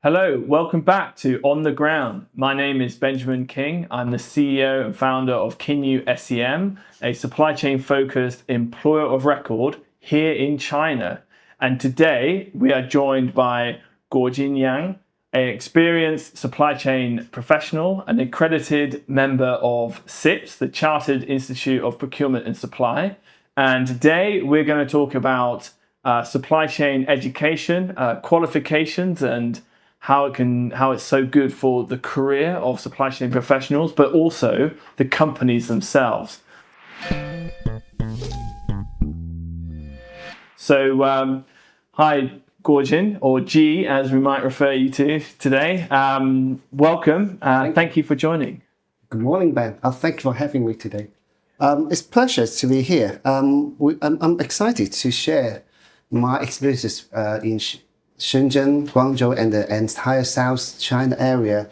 Hello, welcome back to On the Ground. My name is Benjamin King. I'm the CEO and founder of Kinyu SEM, a supply chain focused employer of record here in China. And today we are joined by Guojun Yang, an experienced supply chain professional, an accredited member of CIPS, the Chartered Institute of Procurement and Supply. And today we're going to talk about supply chain education, qualifications, and how it's so good for the career of supply chain professionals, but also the companies themselves. So, hi, Guojun, or G, as we might refer you to today. Welcome. Thank you for joining. Good morning, Ben. Thank you for having me today. It's a pleasure to be here. I'm excited to share my experiences in Shenzhen, Guangzhou, and the entire South China area.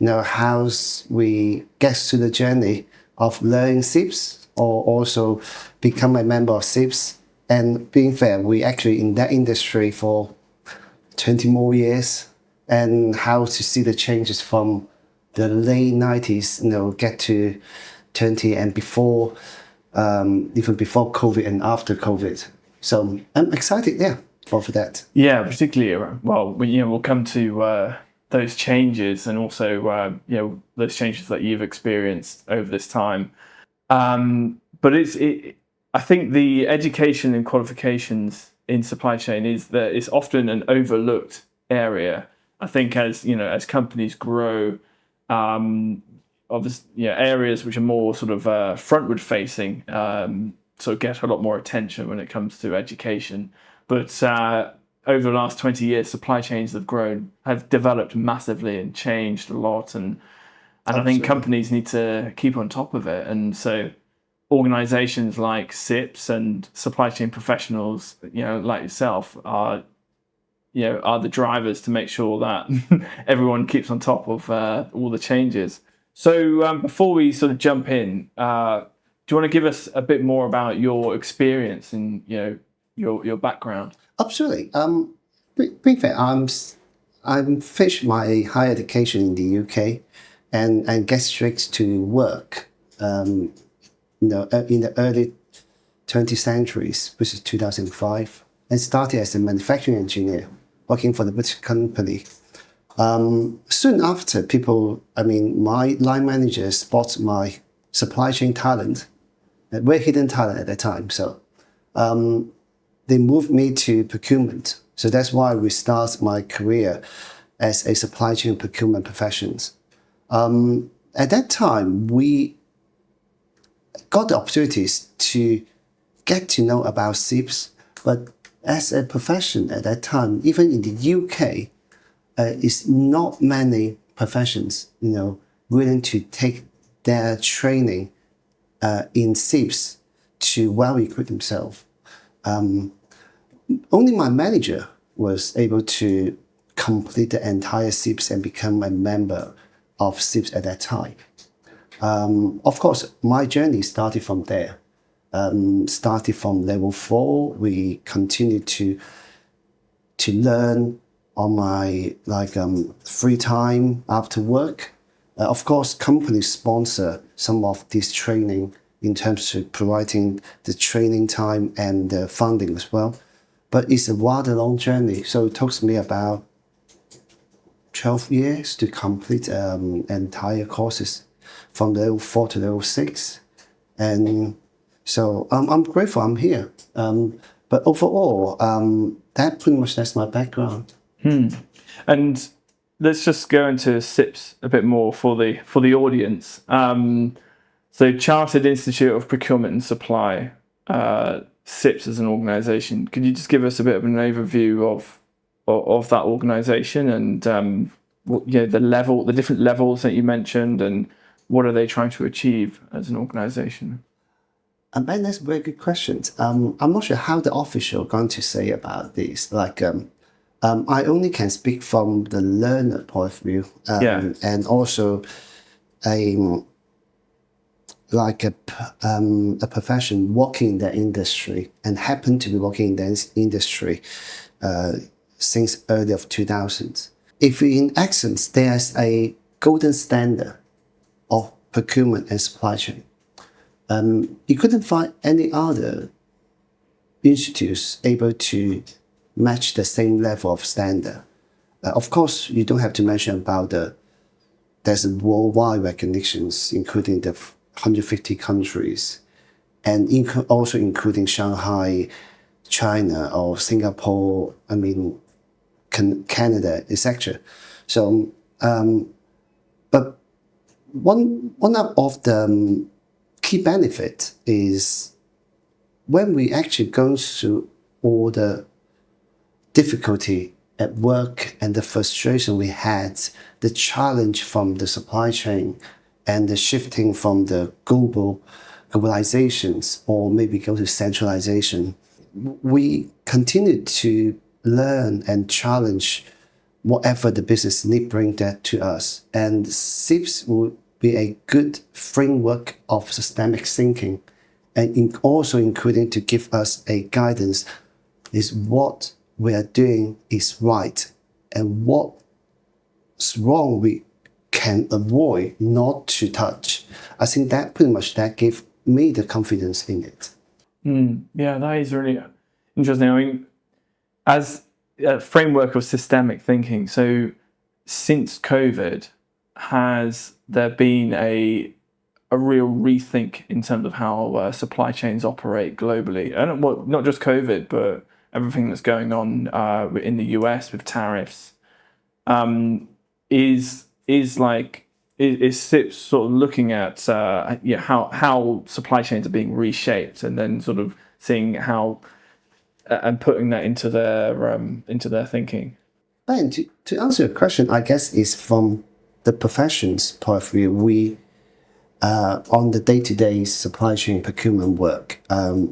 How we get to the journey of learning CIPS or also become a member of CIPS. And being fair, we actually in that industry for 20 more years, and how to see the changes from the late 90s, get to 20 and before, even before COVID and after COVID. So I'm excited, for that. Yeah, particularly, we'll come to those changes and also, those changes that you've experienced over this time. But I think the education and qualifications in supply chain is that it's often an overlooked area. I think as companies grow, obviously, areas which are more sort of frontward facing, sort of get a lot more attention when it comes to education. But over the last 20 years, supply chains have developed massively and changed a lot. And I think companies need to keep on top of it. And so organizations like CIPS and supply chain professionals, like yourself, are the drivers to make sure that everyone keeps on top of all the changes. So before we sort of jump in, do you want to give us a bit more about your experience and your background? Absolutely. Being fair, I'm finished my higher education in the UK, and get straight to work. In the early 20th centuries, which is 2005, and started as a manufacturing engineer, working for the British company. Soon after, my line managers spot my supply chain talent, a very hidden talent at that time. So they moved me to procurement. So that's why we start my career as a supply chain procurement professional. At that time, we got the opportunities to get to know about CIPS, but as a profession at that time, even in the UK, it's not many professions, willing to take their training in CIPS to well equip themselves. Only my manager was able to complete the entire CIPS and become a member of CIPS at that time. Of course, my journey started from there. Started from level 4, we continued to learn on my free time after work. Of course, companies sponsor some of this training in terms of providing the training time and the funding as well. But it's a rather long journey, so it took me about 12 years to complete entire courses from level 4 to level 6. And so I'm grateful I'm here. But overall, that's my background. And let's just go into CIPS a bit more for the audience. So Chartered Institute of Procurement and Supply, CIPS as an organisation. Could you just give us a bit of an overview of that organisation and the different levels that you mentioned, and what are they trying to achieve as an organisation? Ben, that's a very good question. I'm not sure how the official are going to say about this. I only can speak from the learner point of view, and also a profession working in the industry and happen to be working in this industry since early of 2000s. If in essence there's a golden standard of procurement and supply chain, you couldn't find any other institutes able to match the same level of standard. Of course, you don't have to mention about there's worldwide recognitions, including the 150 countries, and also including Shanghai, China, or Singapore, Canada, etc. So, but one of the key benefit is when we actually go through all the difficulty at work and the frustration we had, the challenge from the supply chain and the shifting from the globalizations or maybe go to centralization, we continue to learn and challenge whatever the business need bring that to us. And CIPS will be a good framework of systemic thinking and also including to give us a guidance is what we are doing is right and what's wrong we can avoid not to touch. I think that pretty much that gave me the confidence in it. Yeah, that is really interesting. I mean, as a framework of systemic thinking, so since COVID, has there been a real rethink in terms of how supply chains operate globally? And well, not just COVID, but everything that's going on in the US with tariffs. Is CIPS sort of looking at how supply chains are being reshaped, and then sort of seeing how and putting that into their thinking? And to answer your question, I guess is from the profession's point of view. We on the day-to-day supply chain procurement work,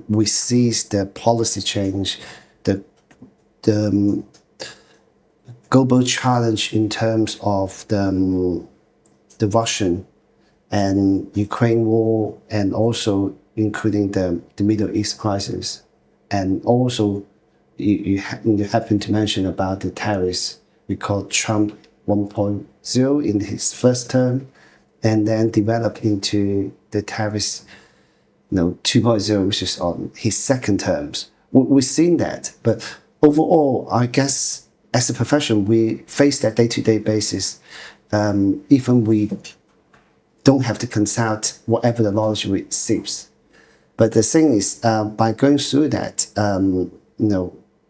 we see the policy change, the global challenge in terms of the Russian and Ukraine war, and also including the Middle East crisis. And also, you happen to mention about the tariffs. We call Trump 1.0 in his first term, and then develop into the tariffs 2.0, which is on his second terms. We've seen that, but overall, I guess as a profession, we face that day-to-day basis. Even we don't have to consult whatever the knowledge we CIPS. But the thing is, by going through that,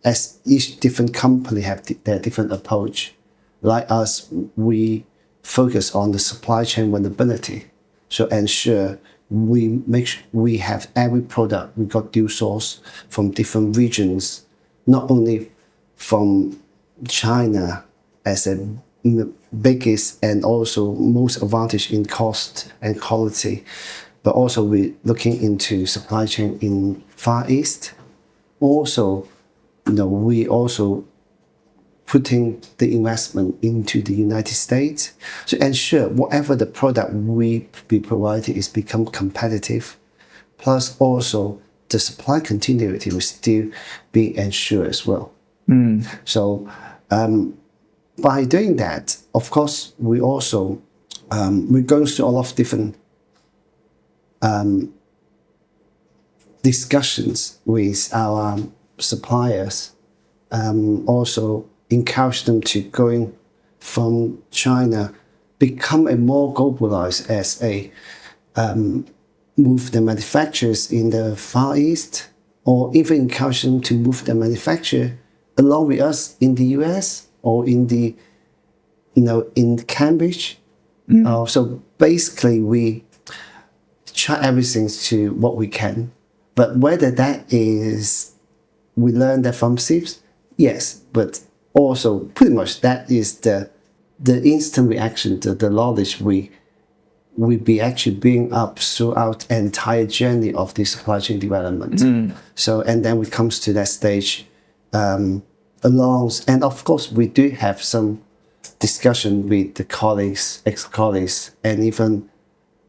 as each different company have their different approach, like us, we focus on the supply chain vulnerability. So ensure we have every product, we got dual source from different regions, not only from China as a biggest and also most advantage in cost and quality, but also we're looking into supply chain in Far East. Also, we also putting the investment into the United States to ensure whatever the product we be provided is become competitive. Plus also the supply continuity will still be ensured as well. So by doing that, of course, we also we're going through a lot of different discussions with our suppliers. Also encourage them to going from China, become a more globalized as a move the manufacturers in the Far East, or even encourage them to move the manufacturer along with us in the US or in the in Cambridge. So basically we try everything to what we can, but whether that is we learn that from CIPS, yes, but also pretty much that is the instant reaction to the knowledge we be actually being up throughout the entire journey of the supply chain development. So, and then we comes to that stage along, and of course we do have some discussion with the colleagues, ex-colleagues, and even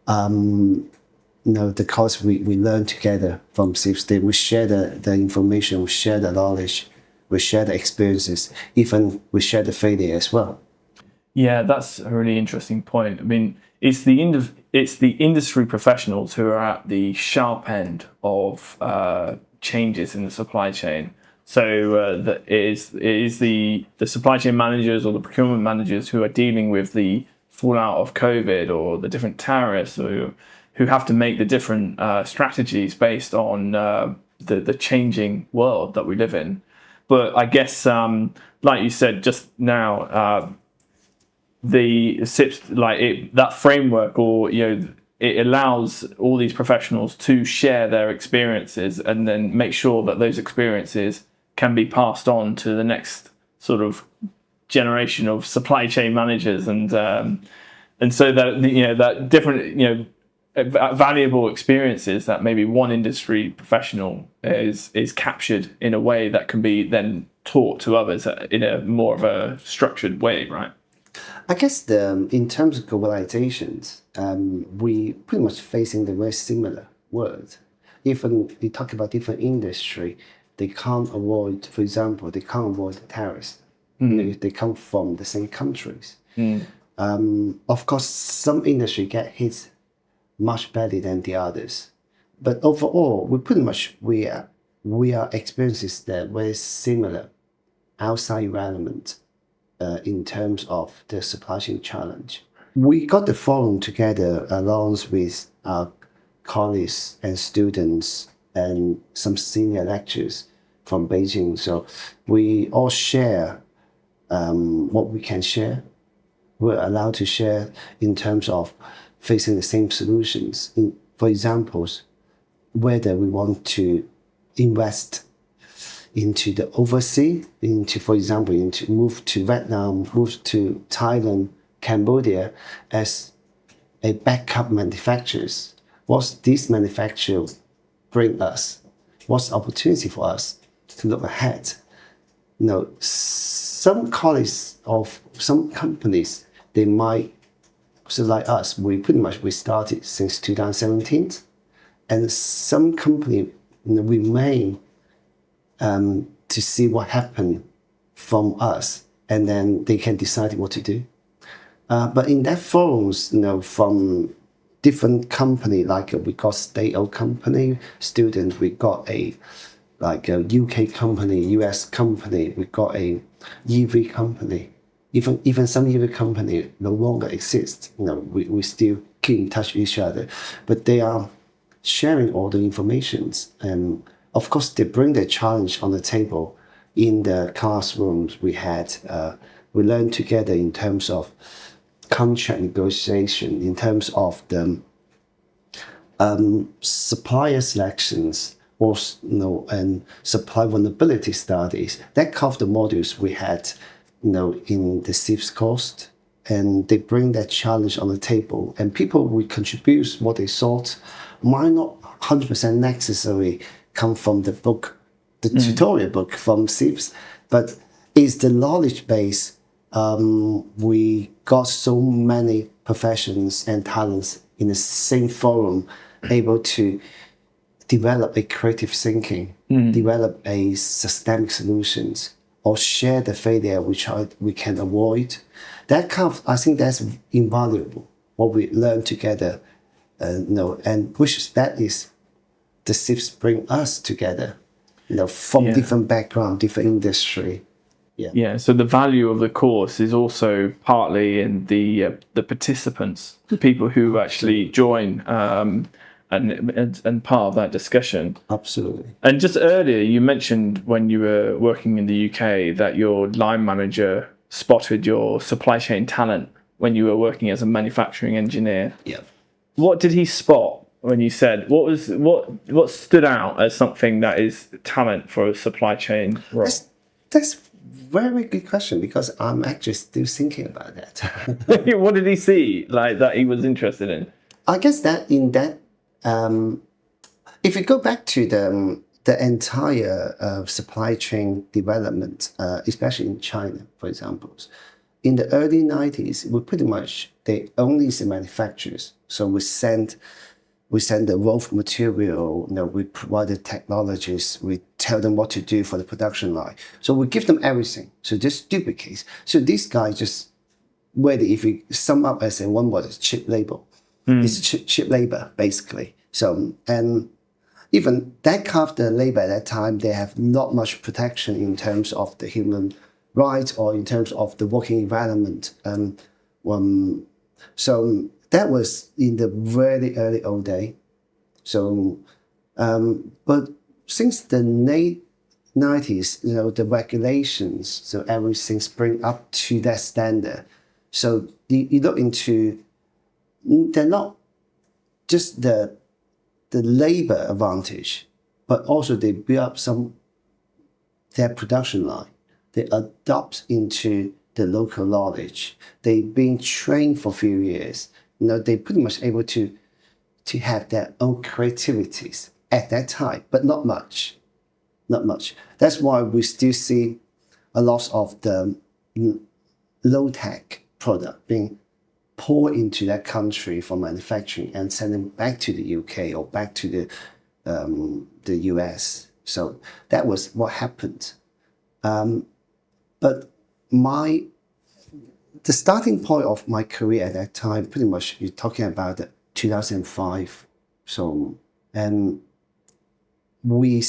the colleagues we learn together from CIPS. We share the information, we share the knowledge, we share the experiences, even we share the failure as well. Yeah, that's a really interesting point. I mean, it's the industry professionals who are at the sharp end of changes in the supply chain. So it is the supply chain managers or the procurement managers who are dealing with the fallout of COVID or the different tariffs, or who have to make the different strategies based on the changing world that we live in. But I guess, like you said just now, the CIPS, that framework, or it allows all these professionals to share their experiences and then make sure that those experiences can be passed on to the next sort of generation of supply chain managers, and so that that different valuable experiences that maybe one industry professional is captured in a way that can be then taught to others in a more of a structured way, right? I guess in terms of globalizations, we pretty much facing the very similar world. Even we talk about different industry, they can't avoid, for example, they can't avoid tariffs. If they come from the same countries. Of course, some industry get hit much better than the others, but overall, we are experiences that very similar outside environment in terms of the supply chain challenge. We got the forum together along with our colleagues and students and some senior lecturers from Beijing. So we all share what we can share. We're allowed to share in terms of facing the same solutions. For examples, whether we want to invest into the overseas, for example, move to Vietnam, move to Thailand, Cambodia as a backup manufacturers. What's this manufacturer bring us? What's the opportunity for us to look ahead? Some colleagues of some companies, they might, so like us, we started since 2017, and some company remain to see what happened from us, and then they can decide what to do. But in that forums, from different company, like we got state-owned company, student, we got a UK company, US company, we got a EV company. Even some EV company no longer exist. We still keep in touch with each other, but they are sharing all the informations, and of course they bring their challenge on the table. In the classrooms we had, we learned together in terms of contract negotiation, in terms of the supplier selections, or and supply vulnerability studies. That kind of the modules we had, in the CIPS course, and they bring that challenge on the table, and people will contribute what they thought might not 100% necessarily come from the book, the tutorial book from CIPS, but is the knowledge base. We got so many professions and talents in the same forum, able to develop a creative thinking, develop a systemic solutions, or share the failure which we can avoid. That kind of, I think that's invaluable, what we learn together, and that is the CIPS bring us together, from different background, different industry. Yeah. So the value of the course is also partly in the participants, the people who actually join, and part of that discussion. Absolutely. And just earlier, you mentioned when you were working in the UK that your line manager spotted your supply chain talent when you were working as a manufacturing engineer. Yeah. What did he spot when you said what stood out as something that is talent for a supply chain role? That's very good question, because I'm actually still thinking about that. What did he see that he was interested in? I guess that if you go back to the entire supply chain development, especially in China, for example, in the early 90s, they only the manufacturers. So we send the raw material, we provide the technologies, we tell them what to do for the production line. So we give them everything. So just duplicates. So these guys just really, if you sum up as a one word, it's cheap labor. It's cheap labor, basically. So, and even that kind of the labor at that time, they have not much protection in terms of the human rights or in terms of the working environment. So that was in the very early old day. So, but since the late 90s, the regulations, so everything's bring up to that standard. So you look into, they're not just the labor advantage, but also they build up their production line. They adopt into the local knowledge. They've been trained for a few years. They pretty much able to have their own creativities at that time, but not much. Not much. That's why we still see a lot of the low-tech product being poured into that country for manufacturing and sending back to the UK or back to the US. So that was what happened. But the starting point of my career at that time, pretty much you're talking about 2005. So, and we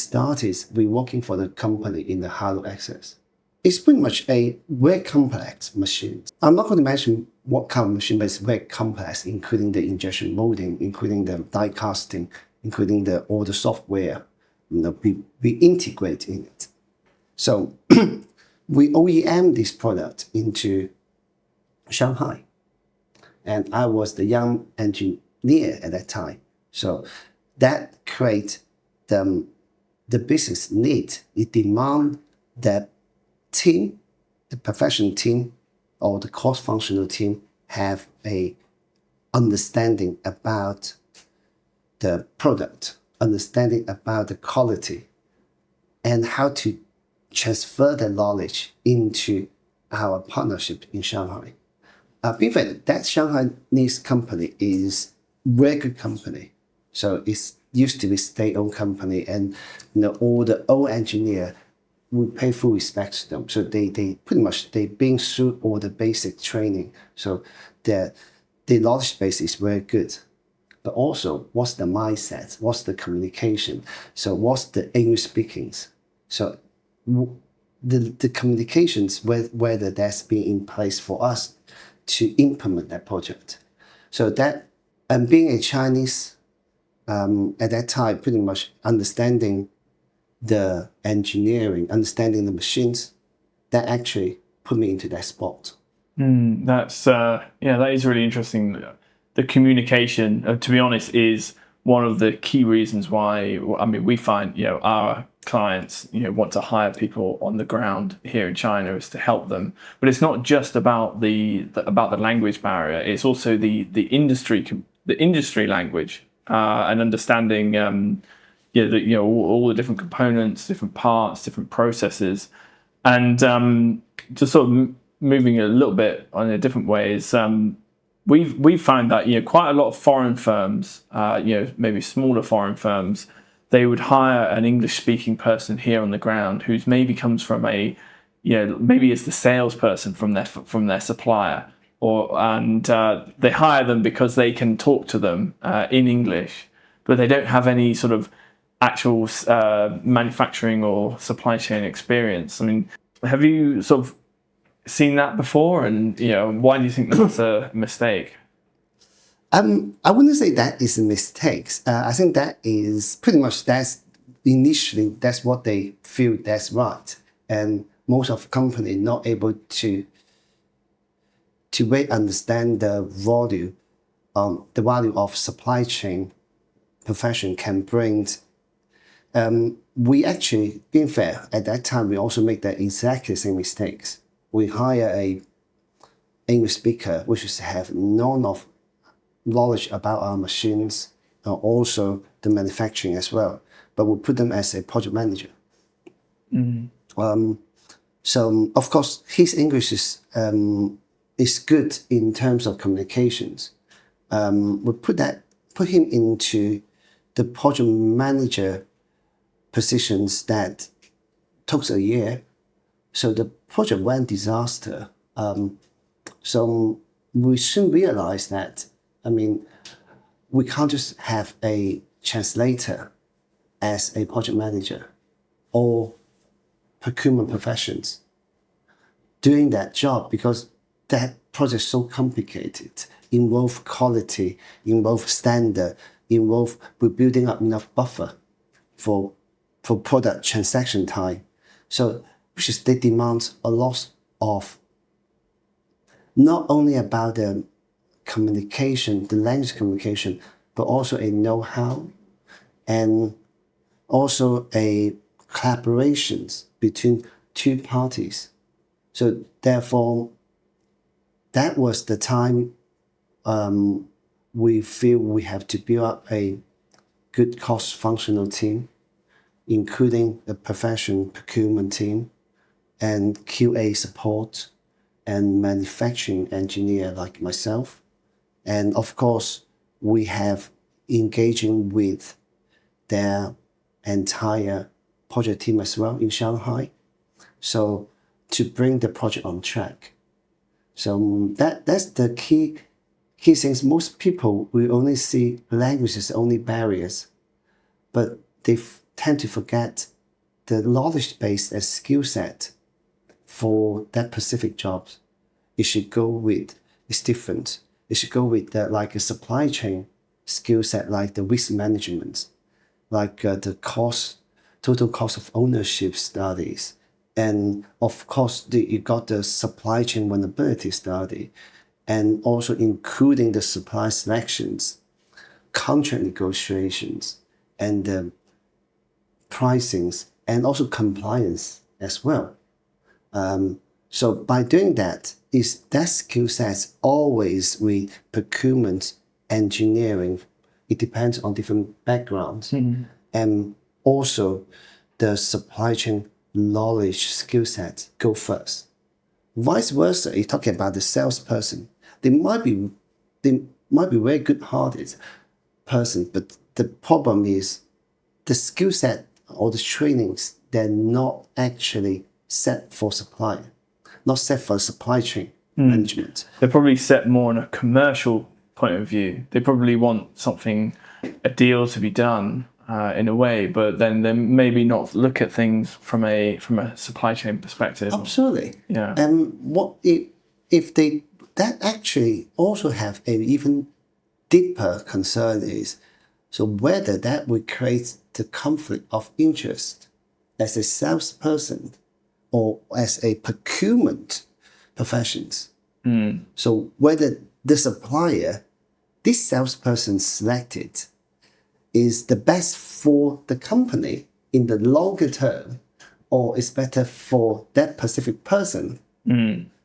working for the company in the hardware access. It's pretty much a very complex machine. I'm not going to mention what kind of machine, but it's very complex, including the injection molding, including the die casting, including all the software. We integrate in it. So we OEM this product into Shanghai, and I was the young engineer at that time. So that create the business need. It demand that team, the professional team or the cross-functional team have a understanding about the product, understanding about the quality, and how to transfer the knowledge into our partnership in Shanghai. In fact, that Shanghainese company is a very good company. So it's used to be state-owned company, and all the old engineer, we pay full respect to them. So they pretty much been through all the basic training. So the knowledge base is very good. But also, what's the mindset? What's the communication? So what's the English speakings? So the communications, whether that's been in place for us to implement that project. So that, and being a Chinese, at that time, pretty much understanding the engineering, understanding the machines, that actually put me into that spot. That's that is really interesting. The communication, to be honest, is one of the key reasons why, we find, our clients, want to hire people on the ground here in China, is to help them. But it's not just about the language barrier. It's also the industry language, and understanding, all the different components, different parts, different processes, and just sort of moving a little bit on a different way is. We've found that quite a lot of foreign firms, maybe smaller foreign firms, they would hire an English-speaking person here on the ground who's maybe comes from maybe is the salesperson from their supplier, and they hire them because they can talk to them in English, but they don't have any sort of actual manufacturing or supply chain experience. Have you sort of seen that before, and why do you think that's a mistake? I wouldn't say that is a mistake. I think that is pretty much that's what they feel that's right, and most of the company not able to really understand the value of supply chain profession can bring. We actually, being fair, at that time we also make the exactly same mistakes. We hire a English speaker, which is have none of knowledge about our machines, and also the manufacturing as well. But we put them as a project manager. So of course his English is good in terms of communications. We put him into the project manager positions that took a year. So the project went disaster. So we soon realized that, I mean, we can't just have a translator as a project manager or procurement professions doing that job, because that project is so complicated, involve quality, involve standard, involve we're building up enough buffer for product transaction time. So which is they demand a lot of not only about the communication, the language communication, but also a know-how and also a collaborations between two parties. So therefore, that was the time we feel we have to build up a good cross-functional team, including the professional procurement team and QA support and manufacturing engineer like myself. And of course, we have engaging with their entire project team as well in Shanghai. So to bring the project on track. So that's the key things. Most people will only see language as only barriers, but they tend to forget the knowledge base as skill set for that specific job. It should go with, it's different. It should go with like a supply chain skill set, like the risk management, like the total cost of ownership studies. And of course, you got the supply chain vulnerability study, and also including the supply selections, contract negotiations, and the pricings, and also compliance as well. So by doing that, that skill sets always with procurement, engineering. It depends on different backgrounds, and also the supply chain knowledge skill set go first. Vice versa, you're talking about the salesperson. They might be very good-hearted person, but the problem is the skill set or the trainings, they're not actually set for supplier, not set for supply chain management. They're probably set more on a commercial point of view. They probably want something, a deal to be done in a way, but then they maybe not look at things from a supply chain perspective. Absolutely. Yeah. And what if they that actually also have a even deeper concern is, so whether that would create the conflict of interest as a salesperson or as a procurement professions. So whether the supplier, this salesperson selected, is the best for the company in the longer term, or is better for that specific person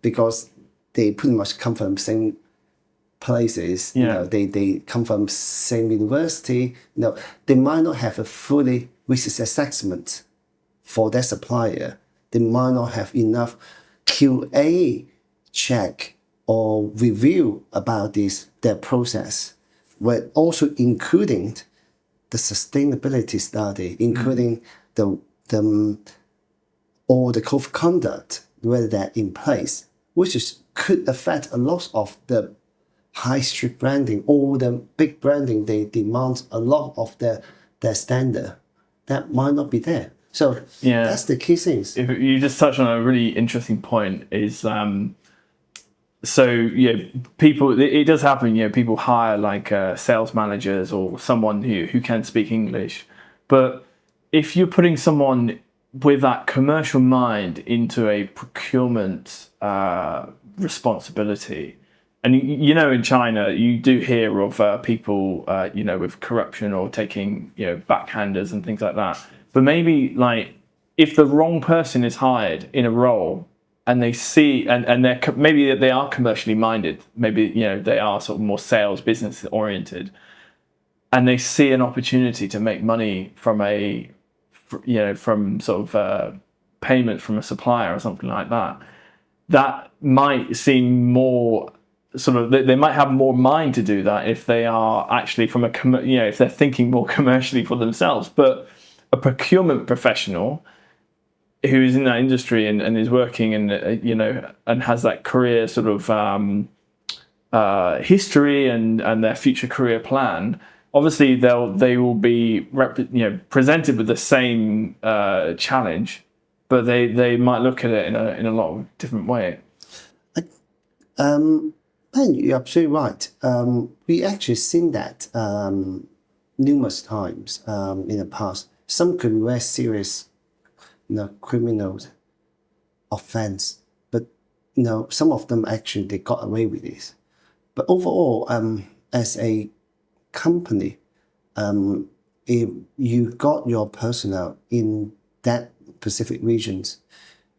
because they pretty much come from the same places. Yeah. You know, they come from same university. You know, they might not have a fully risk assessment for their supplier. They might not have enough QA check or review about their process, but also including the sustainability study, including all the code of conduct, whether they're in place, which could affect a lot of the high street branding or the big branding. They demand a lot of their standard that might not be there. So that's the key things. If you just touched on a really interesting point is so people, it does happen, people hire like sales managers or someone who can speak English, but if you're putting someone with that commercial mind into a procurement responsibility, and in China you do hear of people with corruption or taking backhanders and things like that, but maybe like if the wrong person is hired in a role and they see and maybe they are commercially minded, maybe they are sort of more sales business oriented, and they see an opportunity to make money from from sort of payment from a supplier or something like that, that might seem more sort of, they might have more mind to do that if they are actually from if they're thinking more commercially for themselves. But a procurement professional who is in that industry and is working and and has that career sort of history and their future career plan, obviously they will be presented with the same challenge, but they might look at it in a lot of different way. Ben, you're absolutely right. We actually seen that numerous times in the past. Some could be very serious, criminal offense, but some of them actually they got away with this. But overall, as a company, if you got your personnel in that specific regions,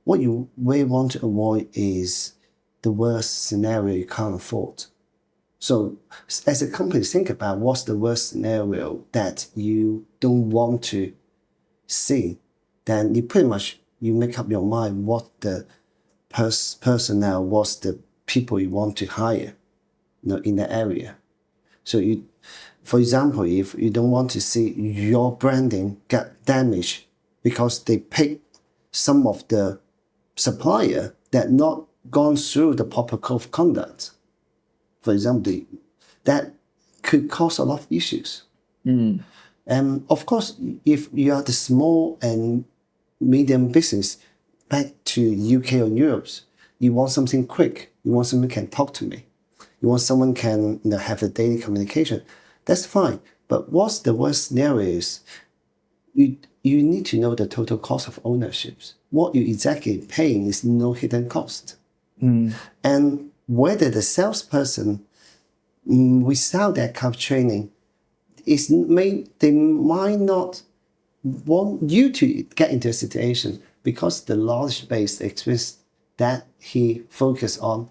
what you really want to avoid is the worst scenario you can't afford. So as a company, think about what's the worst scenario that you don't want to see. Then you pretty much, you make up your mind what the personnel, what's the people you want to hire in the area. So you, for example, if you don't want to see your branding get damaged because they pick some of the supplier that not gone through the proper code of conduct, for example, that could cause a lot of issues. And of course, if you are the small and medium business back to UK or Europe, you want something quick. You want someone can talk to me. You want someone can have a daily communication. That's fine. But what's the worst scenario is you need to know the total cost of ownerships. What you exactly paying is no hidden cost. And whether the salesperson without that kind of training they might not want you to get into a situation because the knowledge-based experience that he focused on,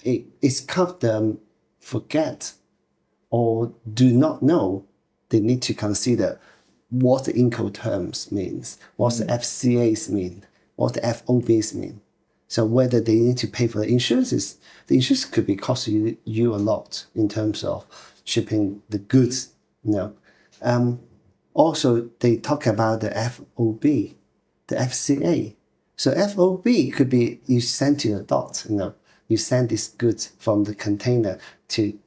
it's kind of them forget or do not know. They need to consider what the Incoterms means, what the FCAs mean, what the FOBs mean. So whether they need to pay for the insurances could be costing you a lot in terms of shipping the goods. Also, they talk about the FOB, the FCA. So FOB could be you send to the dot. You send these goods from the container to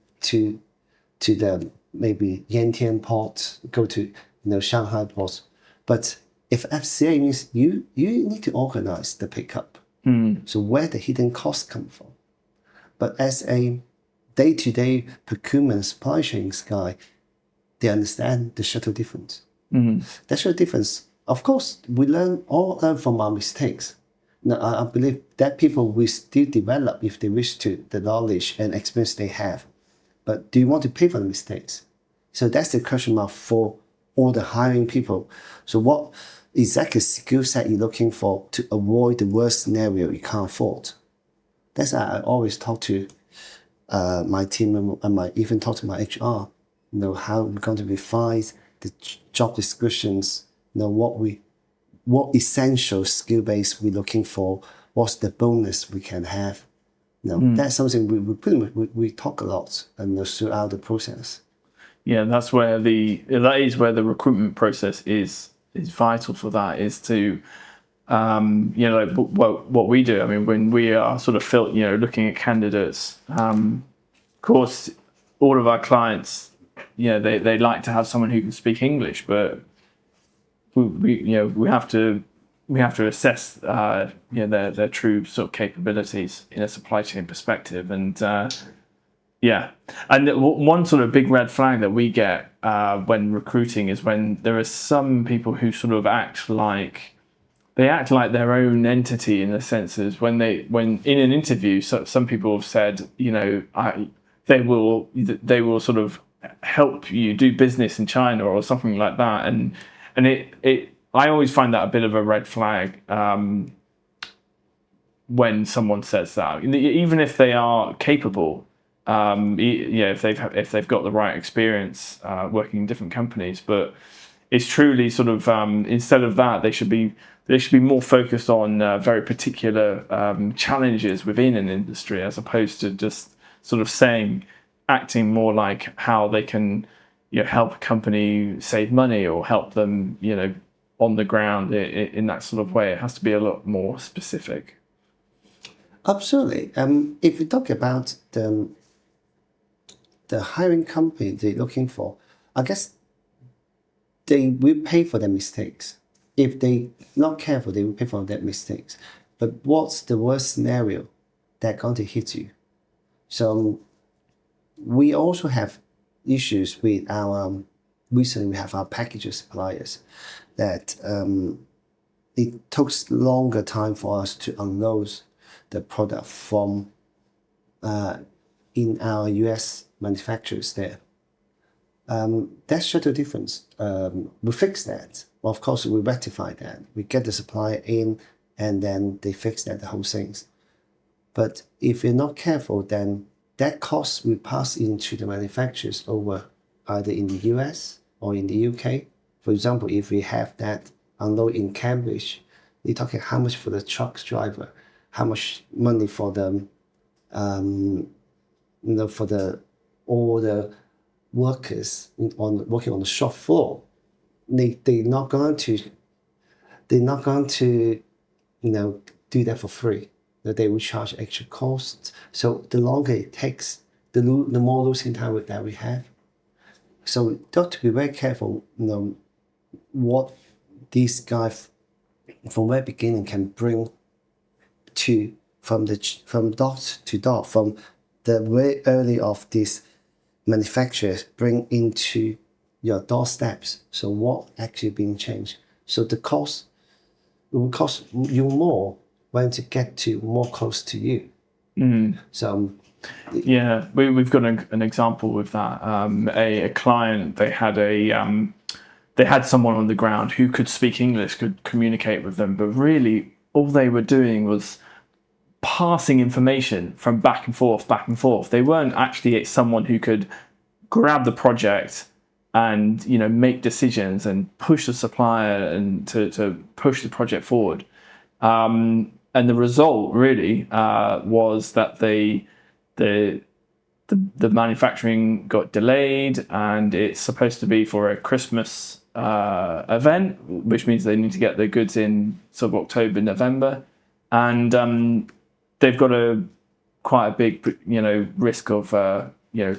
the maybe Yantian port, go to Shanghai port. But if FCA means you need to organize the pickup. So where the hidden costs come from. But as a day-to-day procurement supply chain guy, they understand the subtle difference. The subtle difference, of course, we all learn from our mistakes. Now, I believe that people will still develop if they wish to, the knowledge and experience they have. But do you want to pay for the mistakes? So that's the question mark for all the hiring people. So what exactly skill set you're looking for to avoid the worst scenario you can't afford? That's why I always talk to my team and even talk to my HR. How we're going to refine the job descriptions. What essential skill base we're looking for. What's the bonus we can have? That's something we pretty much we talk a lot throughout the process. Yeah, that is where the recruitment process is vital for that, is to what we do. I mean, when we are sort of looking at candidates, of course, all of our clients, they like to have someone who can speak English, but we have to assess their true sort of capabilities in a supply chain perspective. And and one sort of big red flag that we get when recruiting is when there are some people who sort of act like their own entity, in the sense as when in an interview, some people have said, they will sort of help you do business in China or something like that, and I always find that a bit of a red flag when someone says that, even if they are capable. If they've got the right experience working in different companies, but it's truly sort of instead of that, they should be more focused on very particular challenges within an industry, as opposed to just sort of acting more like how they can help a company save money or help them on the ground in that sort of way. It has to be a lot more specific. Absolutely. If we talk about the hiring company they're looking for, I guess they will pay for their mistakes. If they not careful, they will pay for their mistakes. But what's the worst scenario that going to hit you? So we also have issues with our recently we have our package suppliers that it takes longer time for us to unload the product from in our US manufacturers there. That's just a difference. We fix that. Well, of course, we rectify that. We get the supplier in, and then they fix that, the whole things. But if you're not careful, then that cost will pass into the manufacturers over either in the US or in the UK. For example, if we have that unload in Cambridge, you're talking how much for the truck driver, how much money for the for the all the workers working on the shop floor. They're not going to do that for free. That they will charge extra costs. So the longer it takes, the more losing time that we have. So got to be very careful. What these guys from very beginning can bring to from dot to dot, from the very early of this manufacturers bring into your doorsteps. So what actually being changed? So the cost will cost you more when to get to more close to you. So yeah, we've got an example with that. A client, they had someone on the ground who could speak English, could communicate with them, but really all they were doing was passing information from back and forth. They weren't actually someone who could grab the project and make decisions and push the supplier and to push the project forward. And the result really was that the manufacturing got delayed, and it's supposed to be for a Christmas event, which means they need to get their goods in sort of October, November, and they've got quite a big risk of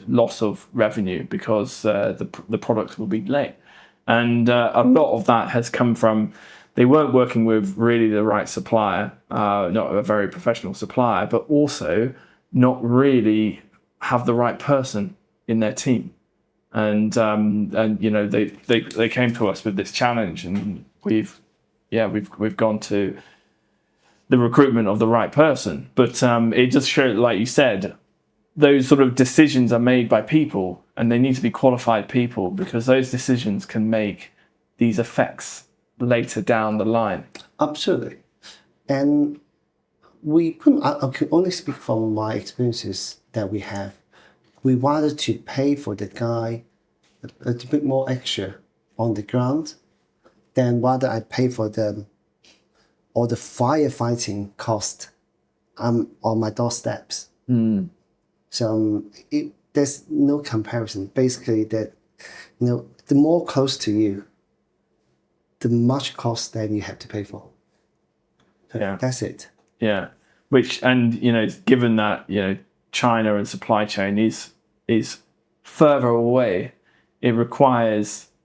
loss of revenue because the products will be late, and a lot of that has come from they weren't working with really the right supplier, not a very professional supplier, but also not really have the right person in their team. And they came to us with this challenge, and we've gone to the recruitment of the right person. But it just showed, like you said, those sort of decisions are made by people, and they need to be qualified people, because those decisions can make these effects later down the line. Absolutely. And I can only speak from my experiences that we have. We wanted to pay for the guy a little bit more extra on the ground than rather I pay for all the firefighting cost on my doorsteps. So there's no comparison. Basically, that the more close to you, the much cost that you have to pay for. So Yeah, that's it. Yeah, given that China and supply chain is further away, it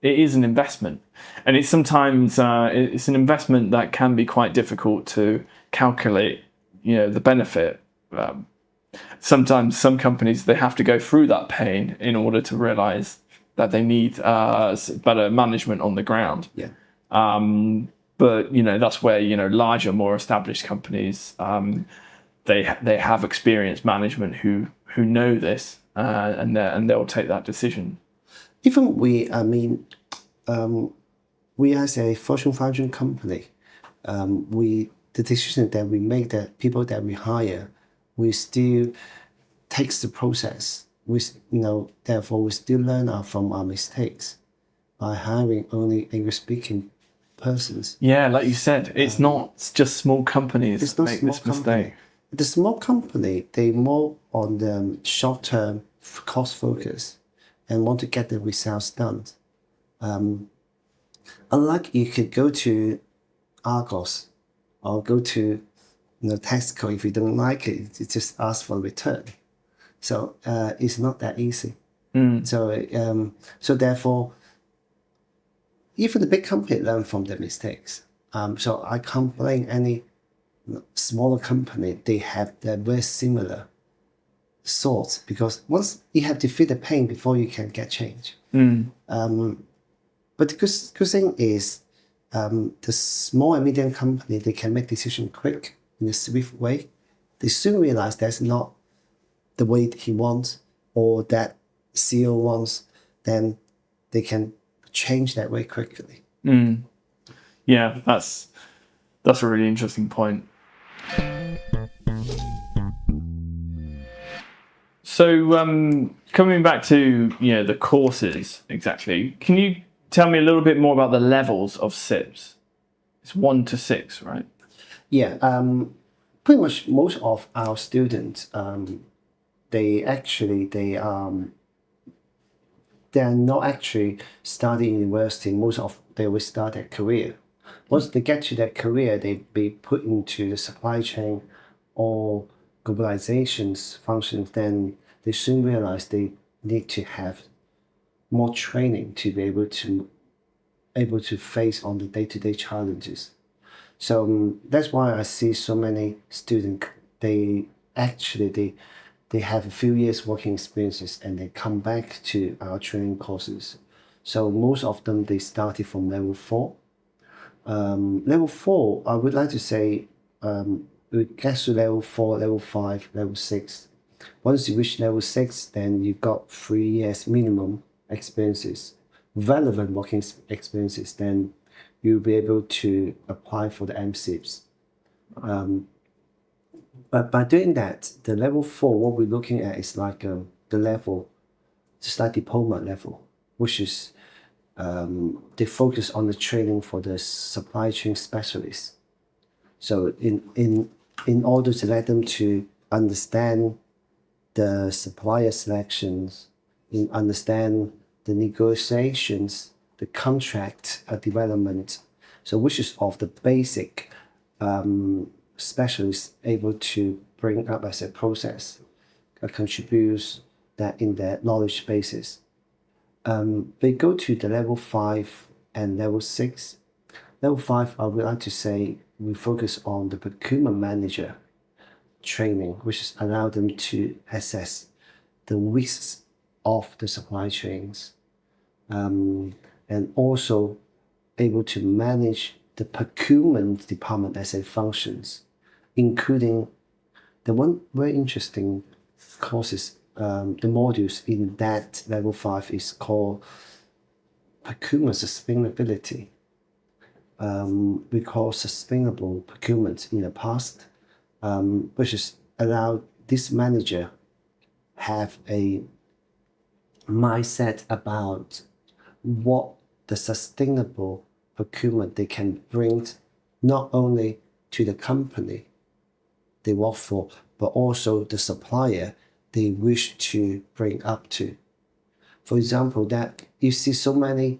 is an investment, and it's sometimes it's an investment that can be quite difficult to calculate. The benefit. Sometimes some companies, they have to go through that pain in order to realize that they need better management on the ground. Yeah. But that's where larger, more established companies they have experienced management who know this, and they'll take that decision. Even we as a Fortune 500 company, the decision that we make, that people that we hire, we still takes the process. Therefore we still learn from our mistakes by hiring only English speaking persons. Yeah, like you said, it's not just small companies that make this mistake. The small company, they more on the short-term cost focus and want to get the results done. Unlike you could go to Argos or go to Tesco, if you don't like it, you just ask for return. So it's not that easy. So therefore, even the big company learn from their mistakes. So I can't blame any smaller company. They have their very similar thoughts, because once you have to feel the pain before you can get change. But the good thing is, the small and medium company, they can make decision quick in a swift way. They soon realize that's not the way he wants or that CEO wants, then they can change that way quickly. Yeah, that's a really interesting point. So coming back to the courses exactly, can you tell me a little bit more about the levels of CIPS? It's 1 to 6, right? Yeah, pretty much most of our students, they are not actually studying university. Most of they will start their career. Once they get to their career, they be put into the supply chain or globalization's functions. Then they soon realize they need to have more training to be able to face on the day-to-day challenges. So that's why I see so many students. They have a few years working experiences and they come back to our training courses. So most of them, they started from level 4. Level 4, I would like to say, we get to level 4, level 5, level 6. Once you reach level 6, then you got 3 years minimum experiences, relevant working experiences, then you'll be able to apply for the MCIPS. But by doing that, the level 4, what we're looking at is like the level, just like diploma level, which is they focus on the training for the supply chain specialists. So in order to let them to understand the supplier selections, understand the negotiations, the contract development, so which is of the basic specialists able to bring up as a process, contributes that in their knowledge bases. They go to the level 5 and level 6. Level 5, I would like to say, we focus on the procurement manager training, which is allow them to assess the risks of the supply chains, and also able to manage the procurement department as it functions, including the one very interesting courses, the modules in that level 5 is called procurement sustainability. We call sustainable procurement in the past, which is allow this manager have a mindset about what the sustainable procurement they can bring not only to the company they work for, but also the supplier they wish to bring up to. For example, that you see so many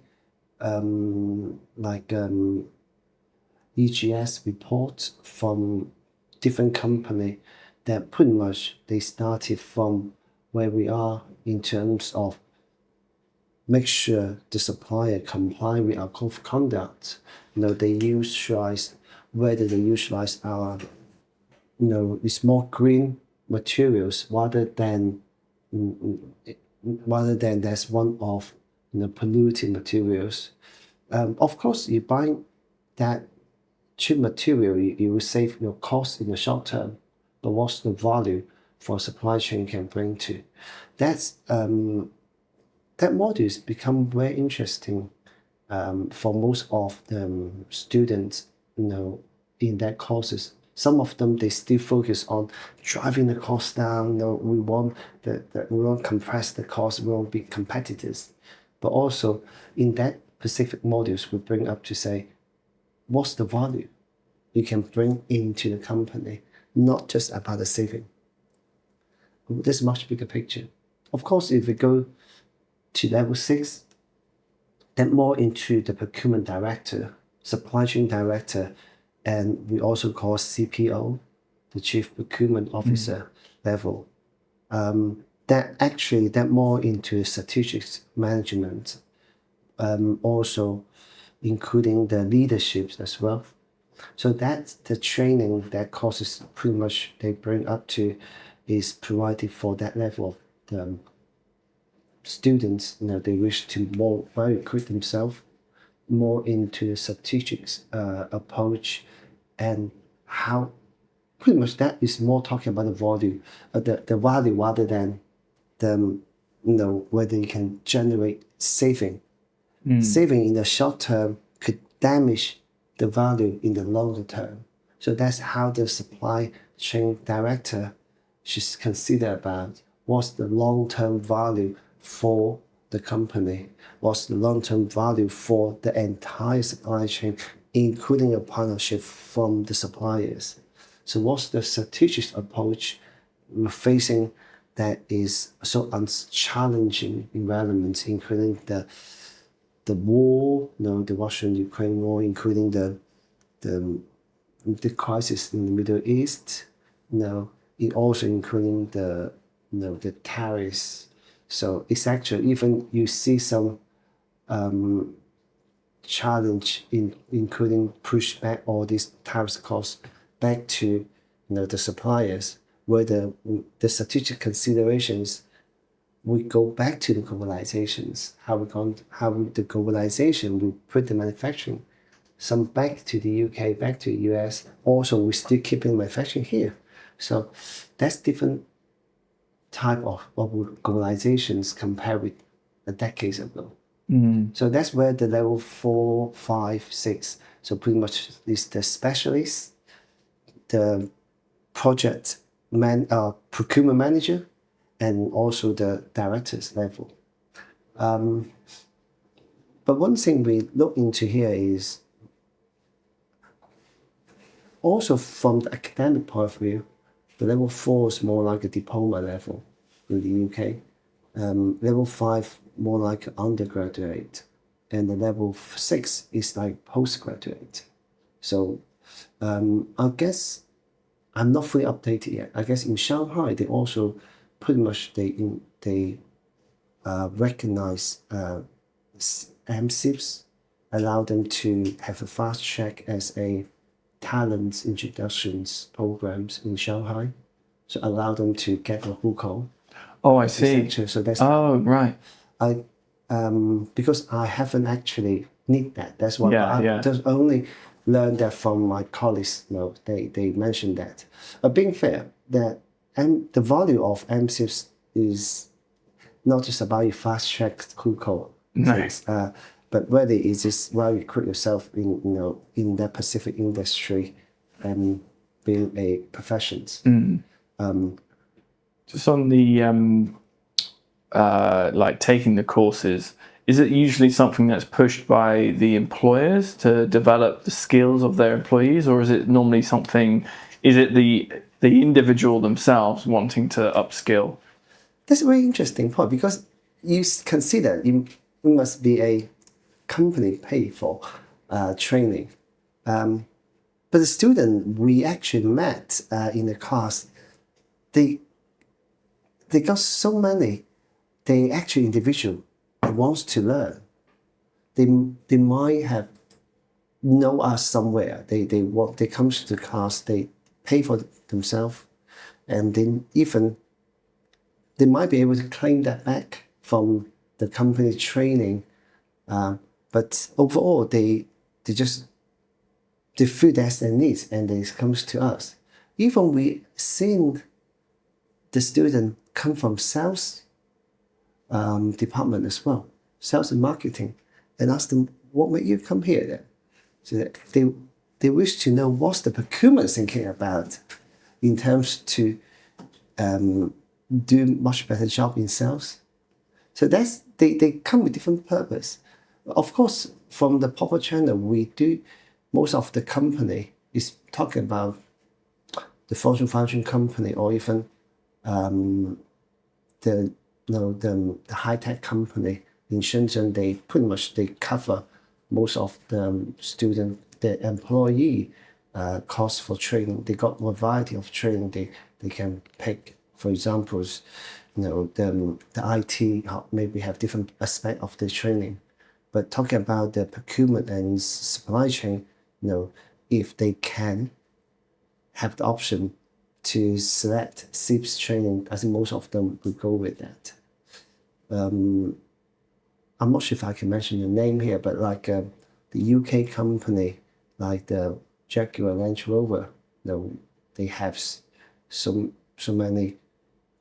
EGS reports from different company that pretty much they started from where we are in terms of make sure the supplier comply with our code of conduct. They utilize whether they utilize our these more green materials rather than there's one of polluting materials. Of course, you buy that cheap material, you will save your cost in the short term, but what's the value for supply chain can bring to? That's that modules become very interesting for most of the students, in that courses. Some of them they still focus on driving the cost down. We want we want compress the cost. We want to be competitors, but also in that specific modules we bring up to say, what's the value you can bring into the company, not just about the saving. This much bigger picture. Of course, if we go to level 6, then more into the procurement director, supply chain director, and we also call CPO, the chief procurement officer level. That more into strategic management, also including the leaderships as well. So that's the training that courses pretty much they bring up to is provided for that level of the students. They wish to more equip themselves more into the strategic approach and how pretty much that is more talking about the value, the value rather than the whether you can generate saving. Saving in the short term could damage the value in the longer term. So that's how the supply chain director should consider about what's the long-term value for the company, what's the long-term value for the entire supply chain, including a partnership from the suppliers. So what's the strategic approach we're facing that is so challenging environment, including the war, the Russian-Ukraine war, including the crisis in the Middle East, it also including the tariffs. So it's actually even you see some challenge in including pushback all these tariffs costs back to the suppliers, where the strategic considerations we go back to the globalizations, how the globalization will put the manufacturing some back to the UK, back to the US. Also, we're still keeping manufacturing here. So that's different type of globalizations compared with a decades ago. So that's where the level 4, 5, 6. So pretty much is the specialists, the project procurement manager, and also the director's level. But one thing we look into here is also from the academic point of view, the level 4 is more like a diploma level in the UK. Level 5 more like undergraduate, and the level 6 is like postgraduate. So I guess I'm not fully updated yet. I guess in Shanghai they also pretty much they recognize MCIPS, allow them to have a fast track as a talent introductions programs in Shanghai, so allow them to get a hukou. Oh, I see. So that's right. Because I haven't actually need that. That's why I just only learned that from my colleagues. They mentioned that. Being fair, that the value of MCIPS is not just about you fast track hukou things, but whether it's just you recruit yourself in that specific industry and being a professions. Just on the like taking the courses, is it usually something that's pushed by the employers to develop the skills of their employees, or is it normally is it the individual themselves wanting to upskill? That's a very interesting point, because you consider it must be a company pay for training. But the student we actually met in the class, they got so many. They actually individual wants to learn. They might have know us somewhere. They come to the class. They pay for themselves, and then even they might be able to claim that back from the company training. But overall, they feel that's their needs, and they comes to us. Even we seen the student come from sales department as well, sales and marketing, and ask them, what made you come here then? So that they wish to know what's the procurement thinking about in terms to do much better job in sales. So that's they come with different purpose. Of course, from the proper channel, we do most of the company is talking about the Fortune 500 company, or even the high tech company in Shenzhen, they pretty much they cover most of the employee costs for training. They got a variety of training they can pick. For example, the IT maybe have different aspect of the training. But talking about the procurement and supply chain, if they can have the option to select CIPS training, I think most of them will go with that. I'm not sure if I can mention the name here, but like the UK company, like the Jaguar Land Rover, they have so many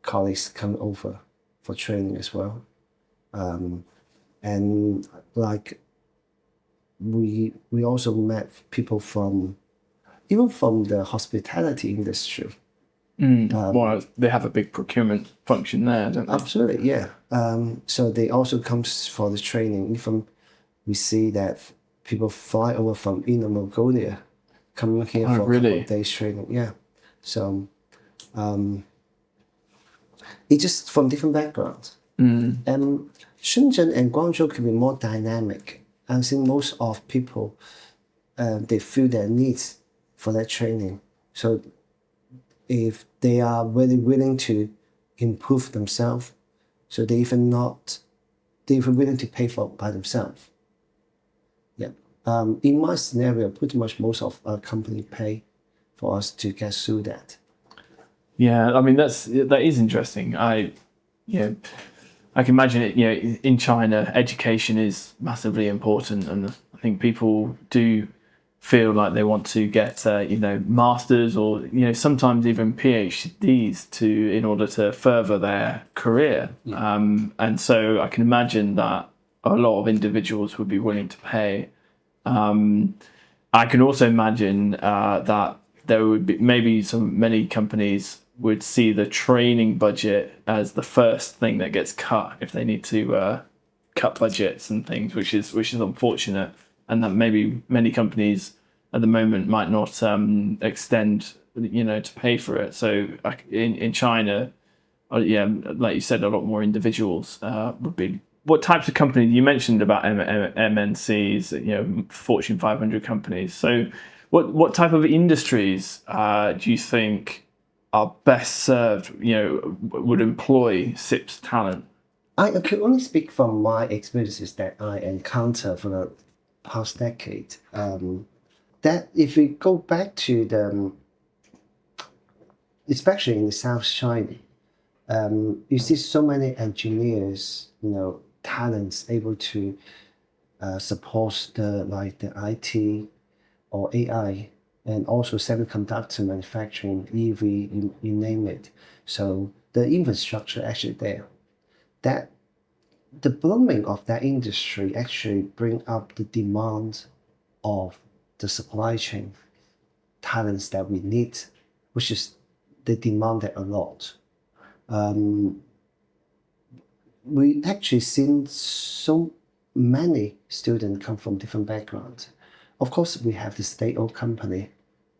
colleagues come over for training as well. And like we also met people even from the hospitality industry. Well, they have a big procurement function there, don't they? Absolutely, yeah. So they also comes for the training. Even we see that people fly over from Inner Mongolia, come here for a couple of days training. Yeah. So it's just from different backgrounds. And Shenzhen and Guangzhou can be more dynamic. I think most of people they feel their needs for that training. So if they are really willing to improve themselves, so they're even willing to pay for it by themselves. Yeah. In my scenario, pretty much most of our company pay for us to get through that. Yeah, I mean that is interesting. I can imagine it. In China, education is massively important, and I think people do feel like they want to get masters or sometimes even PhDs in order to further their career. And so I can imagine that a lot of individuals would be willing to pay. I can also imagine that there would be many companies would see the training budget as the first thing that gets cut if they need to cut budgets and things, which is unfortunate, and that maybe many companies at the moment might not extend to pay for it. So in China, like you said, a lot more individuals would be. What types of companies you mentioned about MNCs, Fortune 500 companies? So what type of industries do you think are best served, would employ CIPS talent? I could only speak from my experiences that I encountered for the past decade. That if we go back to especially in the South China, you see so many engineers, talents able to support the IT or AI, and also semiconductor manufacturing, EV, you name it. So the infrastructure actually there. That the blooming of that industry actually bring up the demand of the supply chain talents that we need, which is they demand it a lot. We actually seen so many students come from different backgrounds. Of course, we have the state-owned company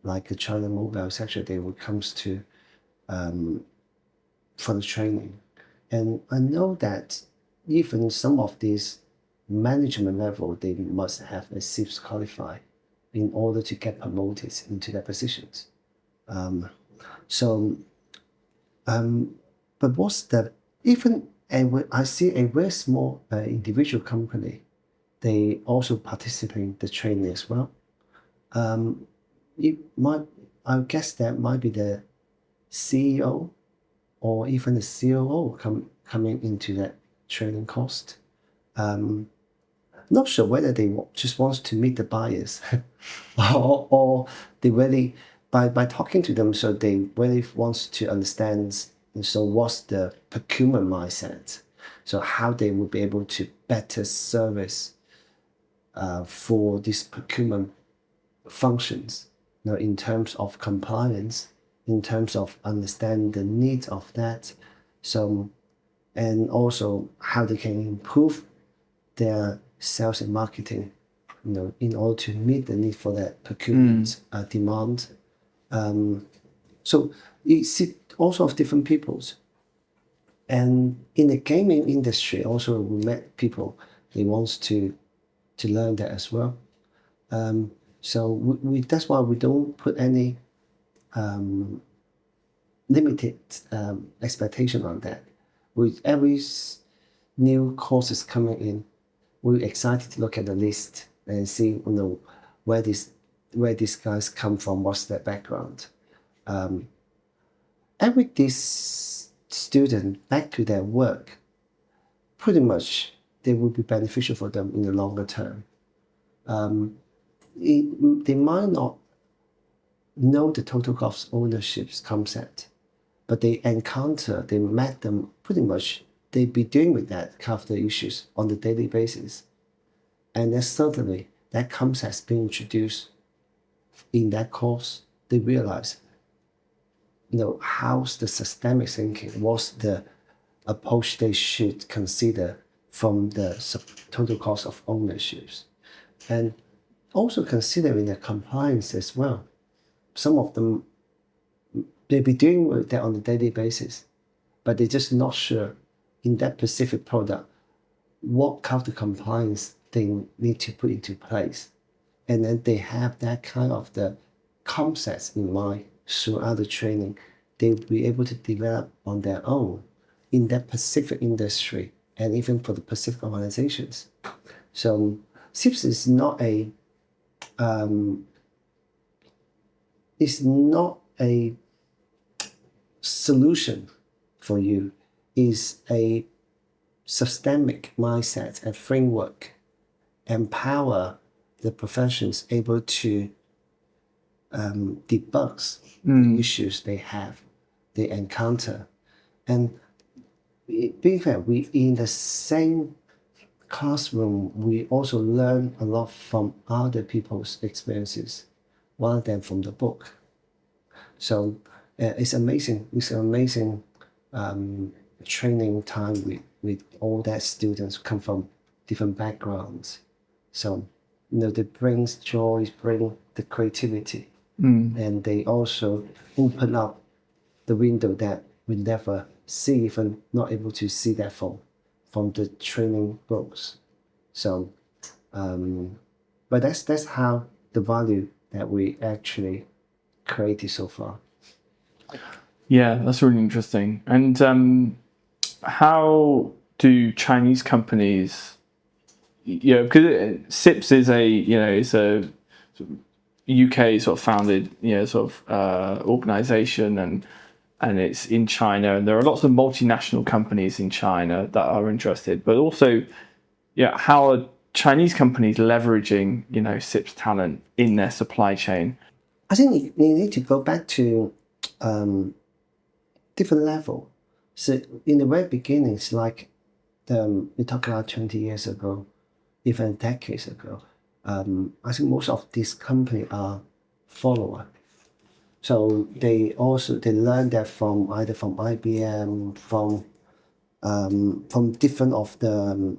like the China Mobile, etc. They will comes to for the training, and I know that even some of these management level they must have a CIPS qualify in order to get promoted into their positions. But what's the even? And I see a very small individual company, they also participate in the training as well. I guess that might be the CEO or even the COO coming into that training cost. Not sure whether they just want to meet the buyers or they really, by talking to them, so they really want to understand, so what's the procurement mindset? So how they will be able to better service for these procurement functions, in terms of compliance, in terms of understanding the needs of that. So, and also how they can improve their sales and marketing, in order to meet the need for that procurement demand. So you see also of different peoples. And in the gaming industry, also we met people they wants to learn that as well. So that's why we don't put any limited expectation on that. With every new courses coming in, we're excited to look at the list and see where these guys come from, what's their background. And with this student back to their work, pretty much they will be beneficial for them in the longer term. They might not know the total cost ownership concept, but they met them pretty much, they be dealing with that kind of the issues on the daily basis. And then suddenly that concept has been introduced in that course, they realize, how's the systemic thinking, what's the approach they should consider from the total cost of ownerships. And also considering the compliance as well. Some of them, they be doing with that on a daily basis, but they're just not sure in that specific product what kind of compliance they need to put into place. And then they have that kind of the concepts in mind throughout the training. They'll be able to develop on their own in that specific industry and even for the specific organizations. So CIPS is not a solution for you, is a systemic mindset and framework, empower the professions able to debug the issues they encounter. And being fair, we in the same classroom, we also learn a lot from other people's experiences rather than from the book. So it's amazing. It's an amazing training time with all that students come from different backgrounds. So they bring joy, bring the creativity, and they also open up the window that we never see, even not able to see that from the training books. So, but that's how the value that we actually created so far. Yeah, that's really interesting. And how do Chinese companies, because CIPS is it's a UK sort of founded, organization, and it's in China, and there are lots of multinational companies in China that are interested, but also, how are Chinese companies leveraging, CIPS talent in their supply chain? I think you need to go back to different level. So in the very beginning, it's like we talk about 20 years ago, even decades ago. I think most of these companies are follower. So they learn that from either from IBM, from different of the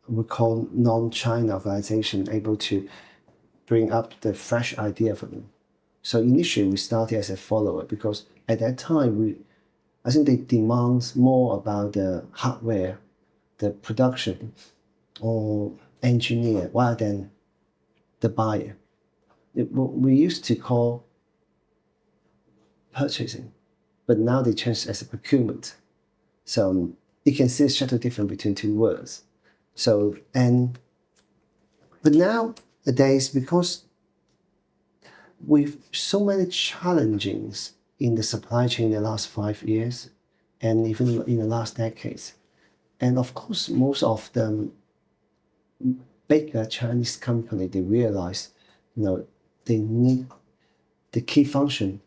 we call non-China organization, able to bring up the fresh idea for them. So initially we started as a follower because at that time I think they demand more about the hardware, the production, or engineer rather than the buyer. What we used to call purchasing, but now they changed as a procurement. So you can see a subtle difference between two words. So but nowadays, because with so many challenges in the supply chain in the last 5 years, and even in the last decades, and of course most of the bigger Chinese company, they realize, they need the key function.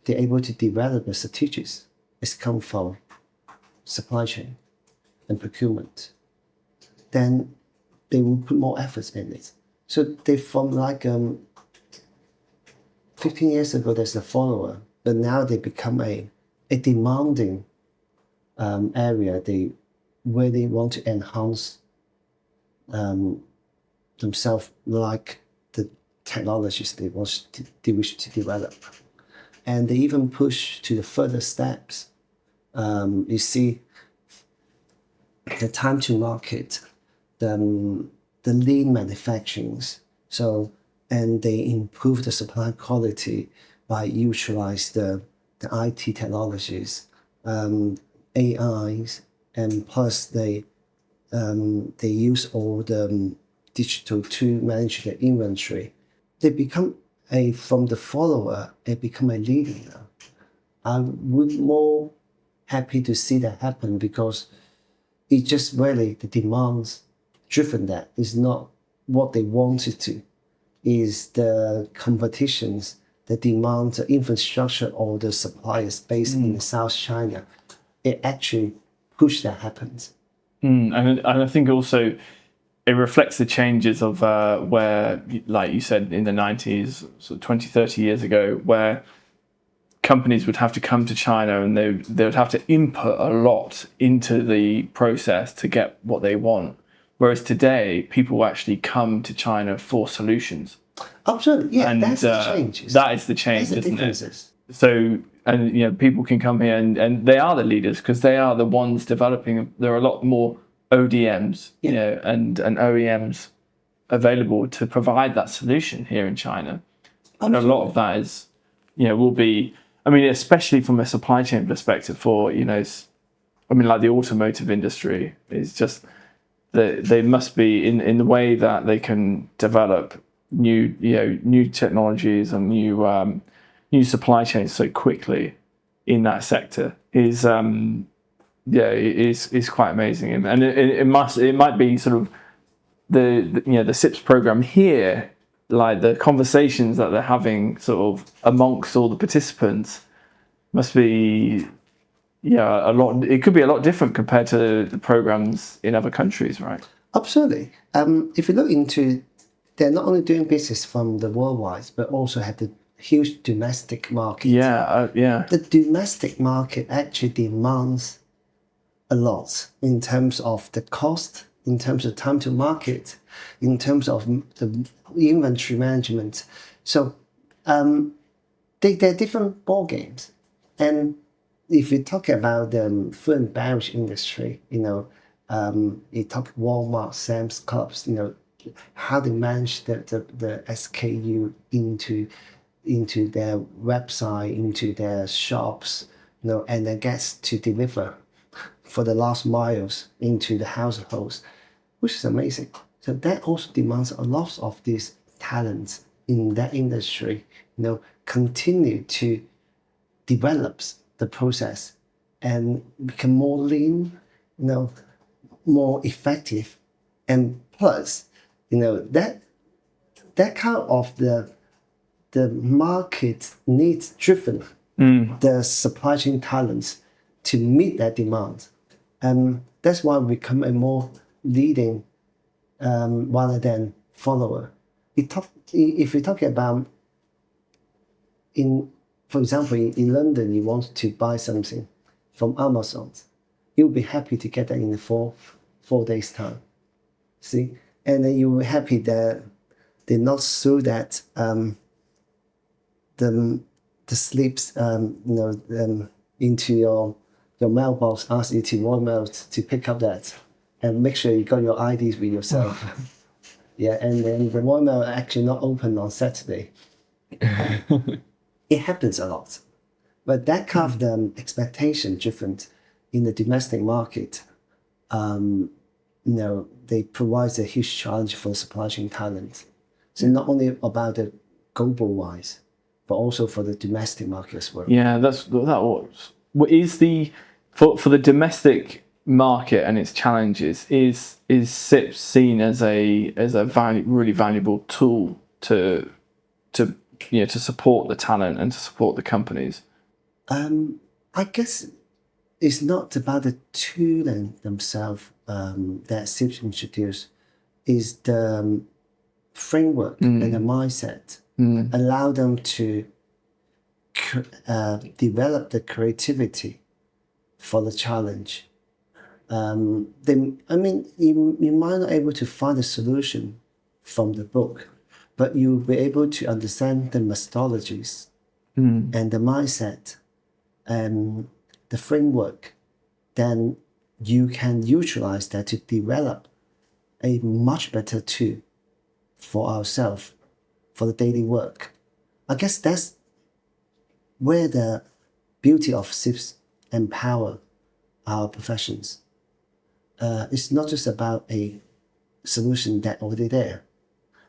They're able to develop the strategies. It's come from supply chain and procurement. Then they will put more efforts in it. So they from 15 years ago, there's a follower, but now they become a demanding area. They really want to enhance themselves, like the technologies they wish to develop, and they even push to the further steps. You see the time to market, the lean manufacturing. So, and they improve the supply quality by utilize the IT technologies, AIs, and plus they use all the digital to manage the inventory. They become from the follower, they become a leader now. I would more happy to see that happen because it's just really the demands driven that is not what they wanted to, is the competitions, the demand, the infrastructure or the suppliers based in South China. It actually pushed that happens. And I think also it reflects the changes of where, like you said, in the 90s, so 20, 30 years ago, where companies would have to come to China and they would have to input a lot into the process to get what they want. Whereas today, people actually come to China for solutions. Absolutely, yeah, And that's the change. that is the change, That's the isn't it? differences. So, and people can come here and they are the leaders because they are the ones developing. There are a lot more ODMs, and OEMs available to provide that solution here in China. And a lot of that is, will be, I mean, especially from a supply chain perspective for, like the automotive industry is just, they must be in the way that they can develop new technologies and new supply chains so quickly in that sector is is quite amazing, and it might be sort of the CIPS program here, like the conversations that they're having sort of amongst all the participants must be a lot. It could be a lot different compared to the programs in other countries, right? Absolutely. If you look into, they're not only doing business from the worldwide, but also have the huge domestic market. The domestic market actually demands a lot in terms of the cost, in terms of time to market, in terms of the inventory management. So they're different ball games. And if you talk about the food and beverage industry, you talk Walmart, Sam's Clubs, how they manage the SKU into their website, into their shops, and then gets to deliver for the last miles into the households, which is amazing. So that also demands a lot of these talents in that industry, continue to develop the process and become more lean, more effective, and plus, that kind of the market needs driven the supply chain talents to meet that demand. That's why we become a more leading rather than follower. If we talk about for example, in London, you want to buy something from Amazon, you'll be happy to get that in 4 days' time. See, and then you'll be happy that they not through that the slips into your mailbox, ask you to mail to pick up that, and make sure you got your IDs with yourself. And then the mail actually not open on Saturday. It happens a lot, but that kind of the expectation different in the domestic market. They provide a huge challenge for supply chain talent. So not only about the global wise, but also for the domestic market as well. Yeah, what is the for the domestic market and its challenges is CIPS seen as a really valuable tool to support the talent and to support the companies? I guess it's not about the tooling themselves that CIPS introduced. Is the framework and the mindset allow them to develop the creativity for the challenge. You might not be able to find a solution from the book, but you'll be able to understand the methodologies and the mindset, the framework, then you can utilize that to develop a much better tool for ourselves, for the daily work. I guess that's where the beauty of CIPS empower our professions. It's not just about a solution that already there.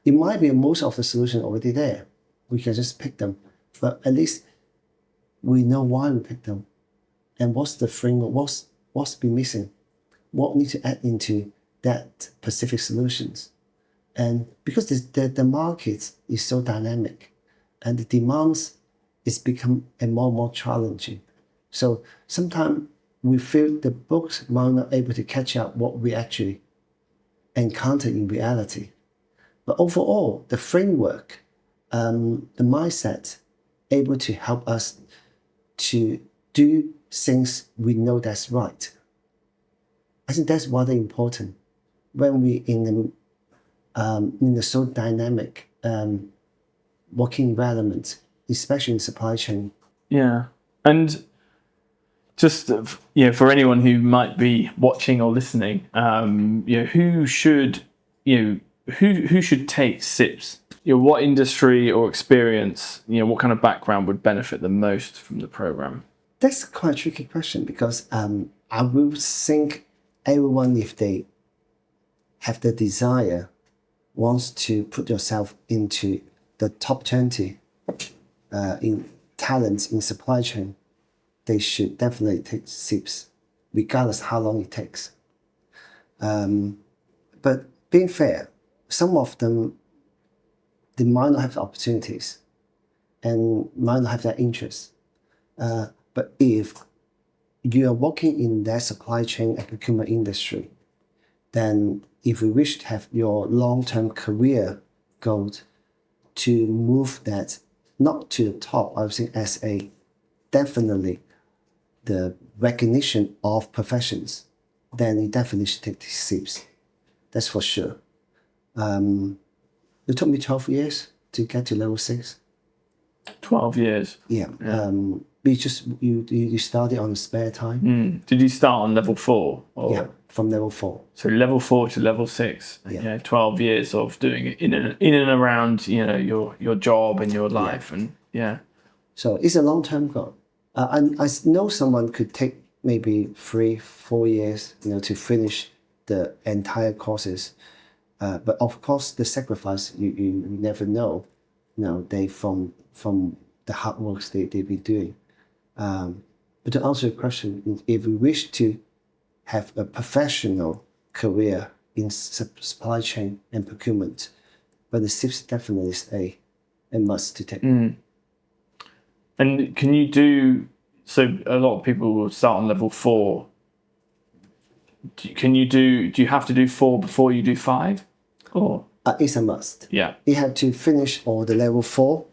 It might be most of the solution already there. We can just pick them, but at least we know why we pick them, and what's the framework, what's been missing, what we need to add into that specific solutions. And because the market is so dynamic, and the demands is become a more and more challenging. So sometimes we feel the books might not able to catch up what we actually encounter in reality. But overall, the framework, the mindset, able to help us to do things we know that's right. I think that's rather important when we in a so dynamic working environment, especially in supply chain. Yeah, and just for anyone who might be watching or listening, who should take CIPS? What industry or experience, what kind of background would benefit the most from the program? That's quite a tricky question because I would think everyone, if they have the desire, wants to put yourself into the top 20 in talents in supply chain, they should definitely take CIPS, regardless how long it takes. But being fair, some of them, they might not have the opportunities and might not have that interest. But if you are working in that supply chain and procurement industry, then if you wish to have your long-term career goal to move that not to the top, I would say as a definitely the recognition of professions, then you definitely should take the CIPS. That's for sure. It took me 12 years to get to level 6. 12 years? Yeah. You started on spare time. Did you start on level 4? Or? Yeah, from level 4. So level 4 to level 6. Yeah. 12 years of doing it in and around your job and your life. Yeah. And yeah. So it's a long-term goal. I know someone could take maybe 3-4 years, to finish the entire courses. But of course, the sacrifice you never know. They from the hard works they've been doing. But to answer your question, if we wish to have a professional career in supply chain and procurement, but the CIPS definitely is a must to take. And can you do, so a lot of people will start on level 4. Do you have to do 4 before you do 5? Or? It's a must. Yeah. You have to finish all the level 4,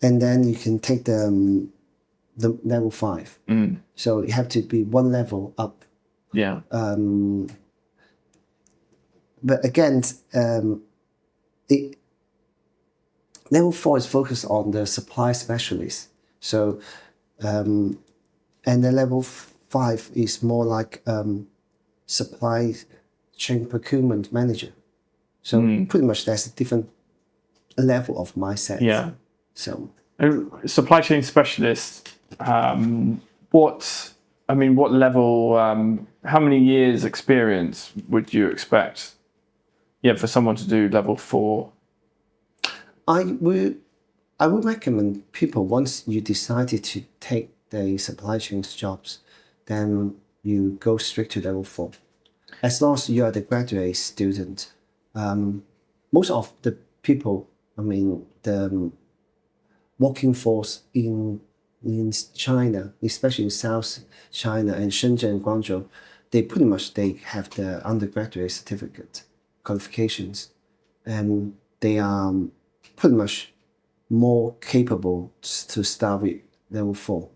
and then you can take the level 5. So you have to be one level up. Yeah. But again, level 4 is focused on the supply specialist. So, and the level 5 is more like supply chain procurement manager. So pretty much that's a different level of mindset. Yeah. So supply chain specialist. What level? How many years experience would you expect? Yeah, for someone to do level 4. I would recommend people, once you decided to take the supply chain jobs, then you go straight to level 4. As long as you are the graduate student, most of the people, the working force in China, especially in South China and Shenzhen and Guangzhou, they have the undergraduate certificate qualifications, and they are pretty much more capable to start with level 4.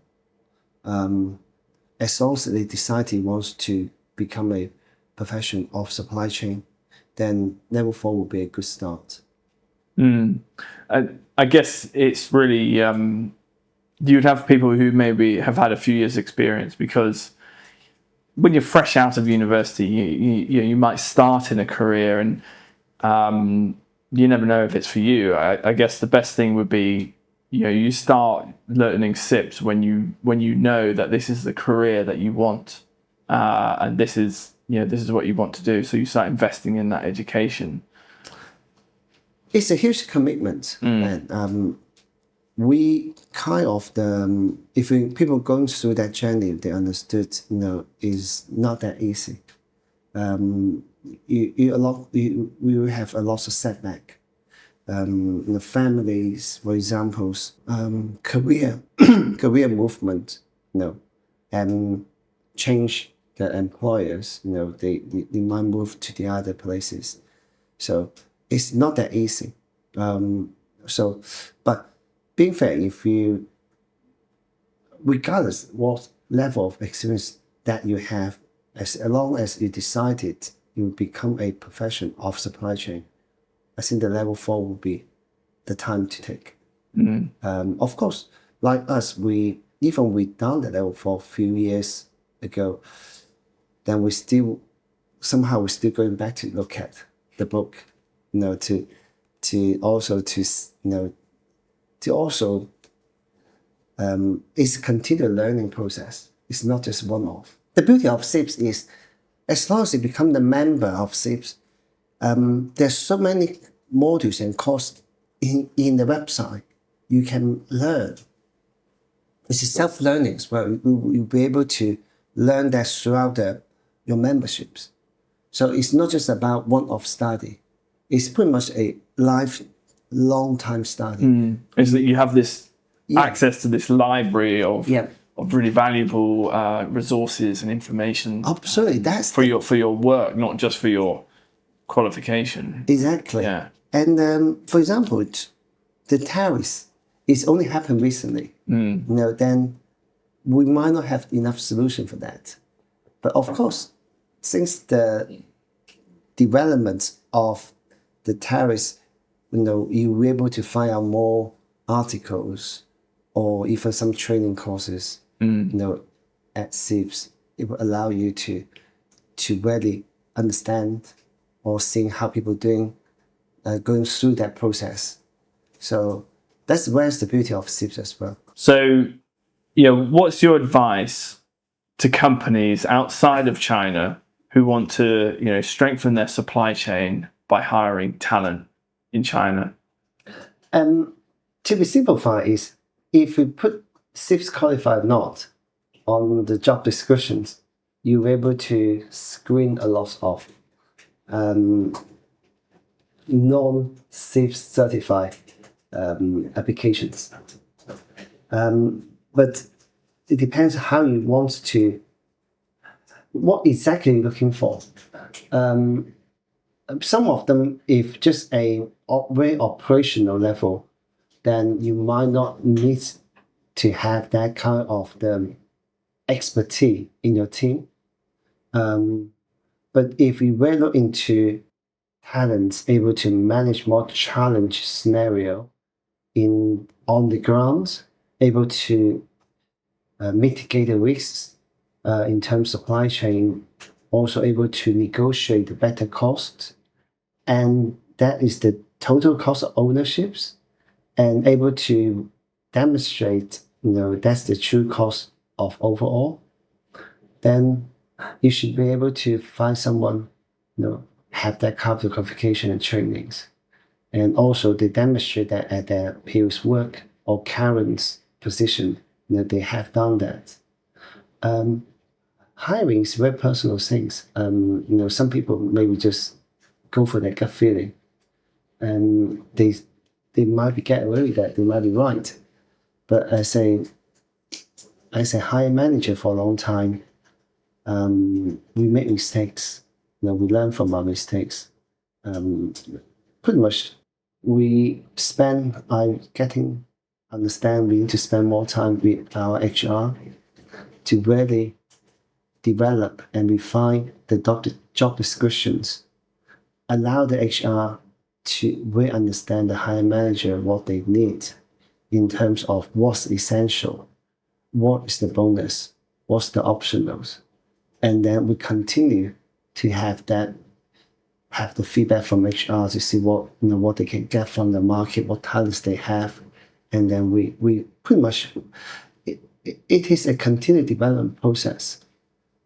As long as they decide they want to become a profession of supply chain, then level 4 will be a good start. I guess it's really you'd have people who maybe have had a few years experience, because when you're fresh out of university, you might start in a career, and you never know if it's for you. I guess the best thing would be, you start learning CIPS when you know that this is the career that you want, and this is what you want to do. So you start investing in that education. It's a huge commitment, and we kind of people going through that journey, they understood, is not that easy. We will have a lot of setback. The families, for example, career career movement, and change the employers. They might move to the other places, so it's not that easy. But being fair, if you, regardless what level of experience that you have, as long as you decided you become a profession of supply chain, I think the level 4 will be the time to take. Of course, like us, we done the level 4 a few years ago, then we're still going back to look at the book, to also it's a continued learning process. It's not just one-off. The beauty of CIPS is, as long as you become the member of CIPS, there's so many modules and courses in the website you can learn. It's self-learning as well. You'll be able to learn that throughout your memberships. So it's not just about one-off study. It's pretty much a long time study. Is that you have this access to this library of really valuable resources and information. Absolutely, that's for your work, not just for your qualification. Exactly. Yeah. And for example, the tariffs, it's only happened recently. Then we might not have enough solution for that. But of course, since the development of the tariffs, you'll be able to find out more articles or even some training courses, at CIPS. It will allow you to really understand or seeing how people doing, going through that process. So that's where's the beauty of CIPS as well. So, what's your advice to companies outside of China who want to, strengthen their supply chain by hiring talent in China? To be simplified is, if you put CIPS qualified or not on the job descriptions, you're able to screen a lot of non-CIPS certified applications. But it depends how you want to, what exactly you're looking for. Some of them, if just a very operational level, then you might not need to have that kind of the expertise in your team. But if you really look into talents able to manage more challenge scenario on the ground, able to mitigate the risks in terms of supply chain, also able to negotiate the better cost, and that is the total cost of ownerships, and able to demonstrate, that's the true cost of overall, then you should be able to find someone, have that kind of qualification and trainings. And also they demonstrate that at their previous work or current position, they have done that. Hiring is very personal things. Some people maybe just go for their gut feeling, and they might be get away with that. They might be right, but as a hiring manager for a long time, we make mistakes. We learn from our mistakes. Pretty much, we need to spend more time with our HR to really develop and refine the job descriptions, allow the HR to really understand the hiring manager what they need in terms of what's essential, what is the bonus, what's the optionals, and then we continue to have the feedback from HR to see what they can get from the market, what talents they have, and then we pretty much it is a continued development process.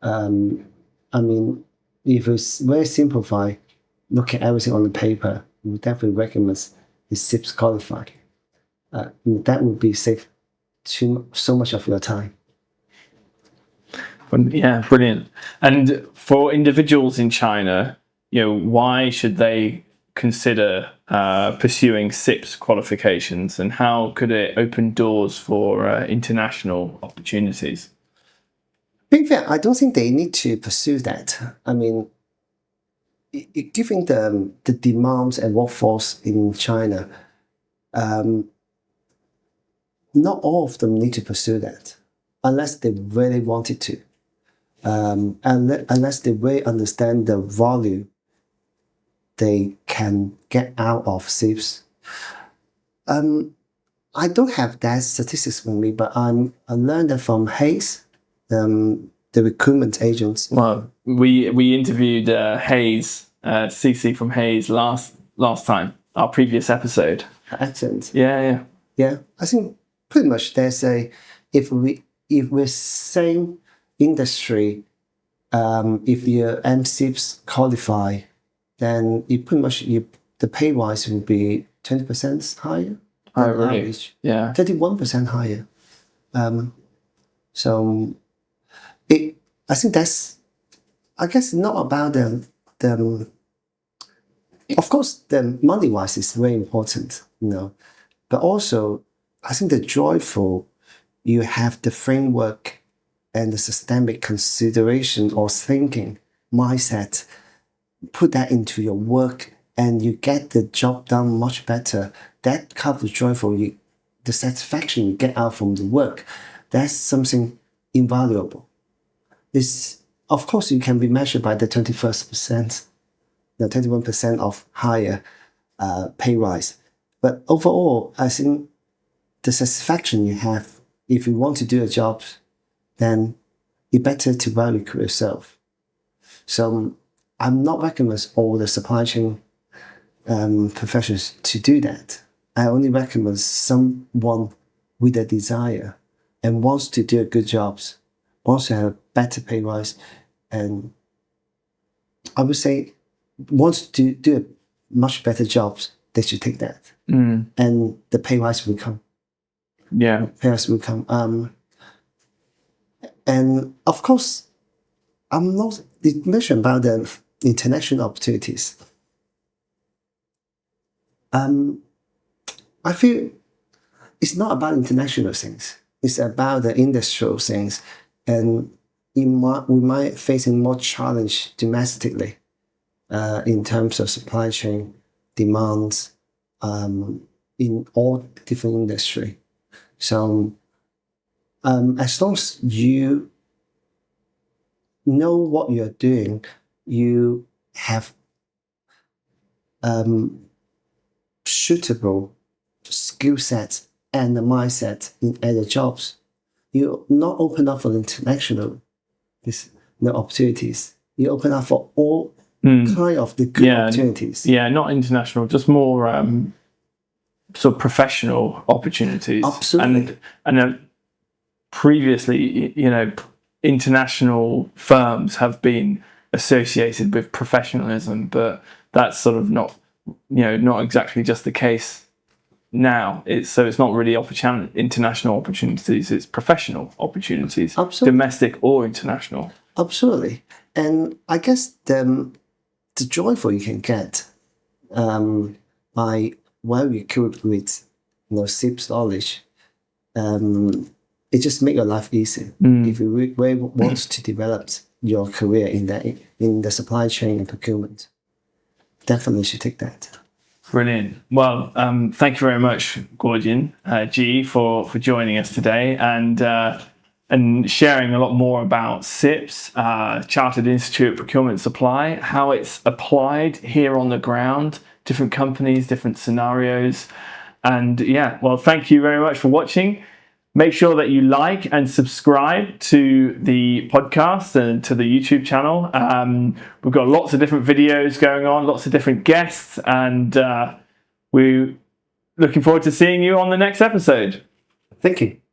I mean, if it's very simplified, look at everything on the paper, we would definitely recommend the CIPS qualified. That would be save so much of your time. Yeah, brilliant. And for individuals in China, why should they consider pursuing CIPS qualifications, and how could it open doors for international opportunities? In fact, I don't think they need to pursue that. I mean, given the demands and workforce in China, not all of them need to pursue that unless they really wanted to. Unless they really understand the value they can get out of CIPS. I don't have that statistics with me, but I learned that from Hayes, the recruitment agents. Well, we interviewed Hayes, CC from Hayes last time, our previous episode. Excellent. Yeah. I think pretty much there's if we're same industry, if you're MCIPS qualify, then you pretty much the pay wise will be 20% higher. Oh, really? Average. Yeah. 31% higher. So I think that's, I guess, not about the of course the money wise is very important, but also I think the joyful, you have the framework and the systemic consideration or thinking mindset, put that into your work and you get the job done much better. That kind of joyful, the satisfaction you get out from the work, that's something invaluable. Of course, you can be measured by the 21%, the 21% of higher pay rise. But overall, I think the satisfaction you have, if you want to do a job, then it's better to value yourself. So I'm not recommend all the supply chain professionals to do that. I only recommend someone with a desire and wants to do a good job, wants to have a better pay rise, and I would say wants to do a much better jobs, they should take that. And the pay rise will come. Yeah. Pay rise will come. And of course, I'm not mentioned about the international opportunities. I feel it's not about international things. It's about the industrial things, and we might facing more challenge domestically in terms of supply chain demands in all different industry. So as long as you know what you're doing, you have suitable skill sets and the mindset in other jobs, you not open up for international opportunities. You open up for all kind of the good opportunities. Yeah, not international, just more sort of professional opportunities. Absolutely. And previously, international firms have been associated with professionalism, but that's sort of not exactly just the case now. It's not really international opportunities, it's professional opportunities. Absolutely. Domestic or international. Absolutely. And I guess the joyful you can get by equipped with CIPS knowledge, it just make your life easy. If you really want to develop your career in the supply chain and procurement, definitely should take that. Brilliant. Well, thank you very much, Guojun G, for joining us today and sharing a lot more about CIPS, Chartered Institute of Procurement Supply, how it's applied here on the ground, different companies, different scenarios, And yeah, well, thank you very much for watching. Make sure that you like and subscribe to the podcast and to the YouTube channel. We've got lots of different videos going on, lots of different guests, and we're looking forward to seeing you on the next episode. Thank you.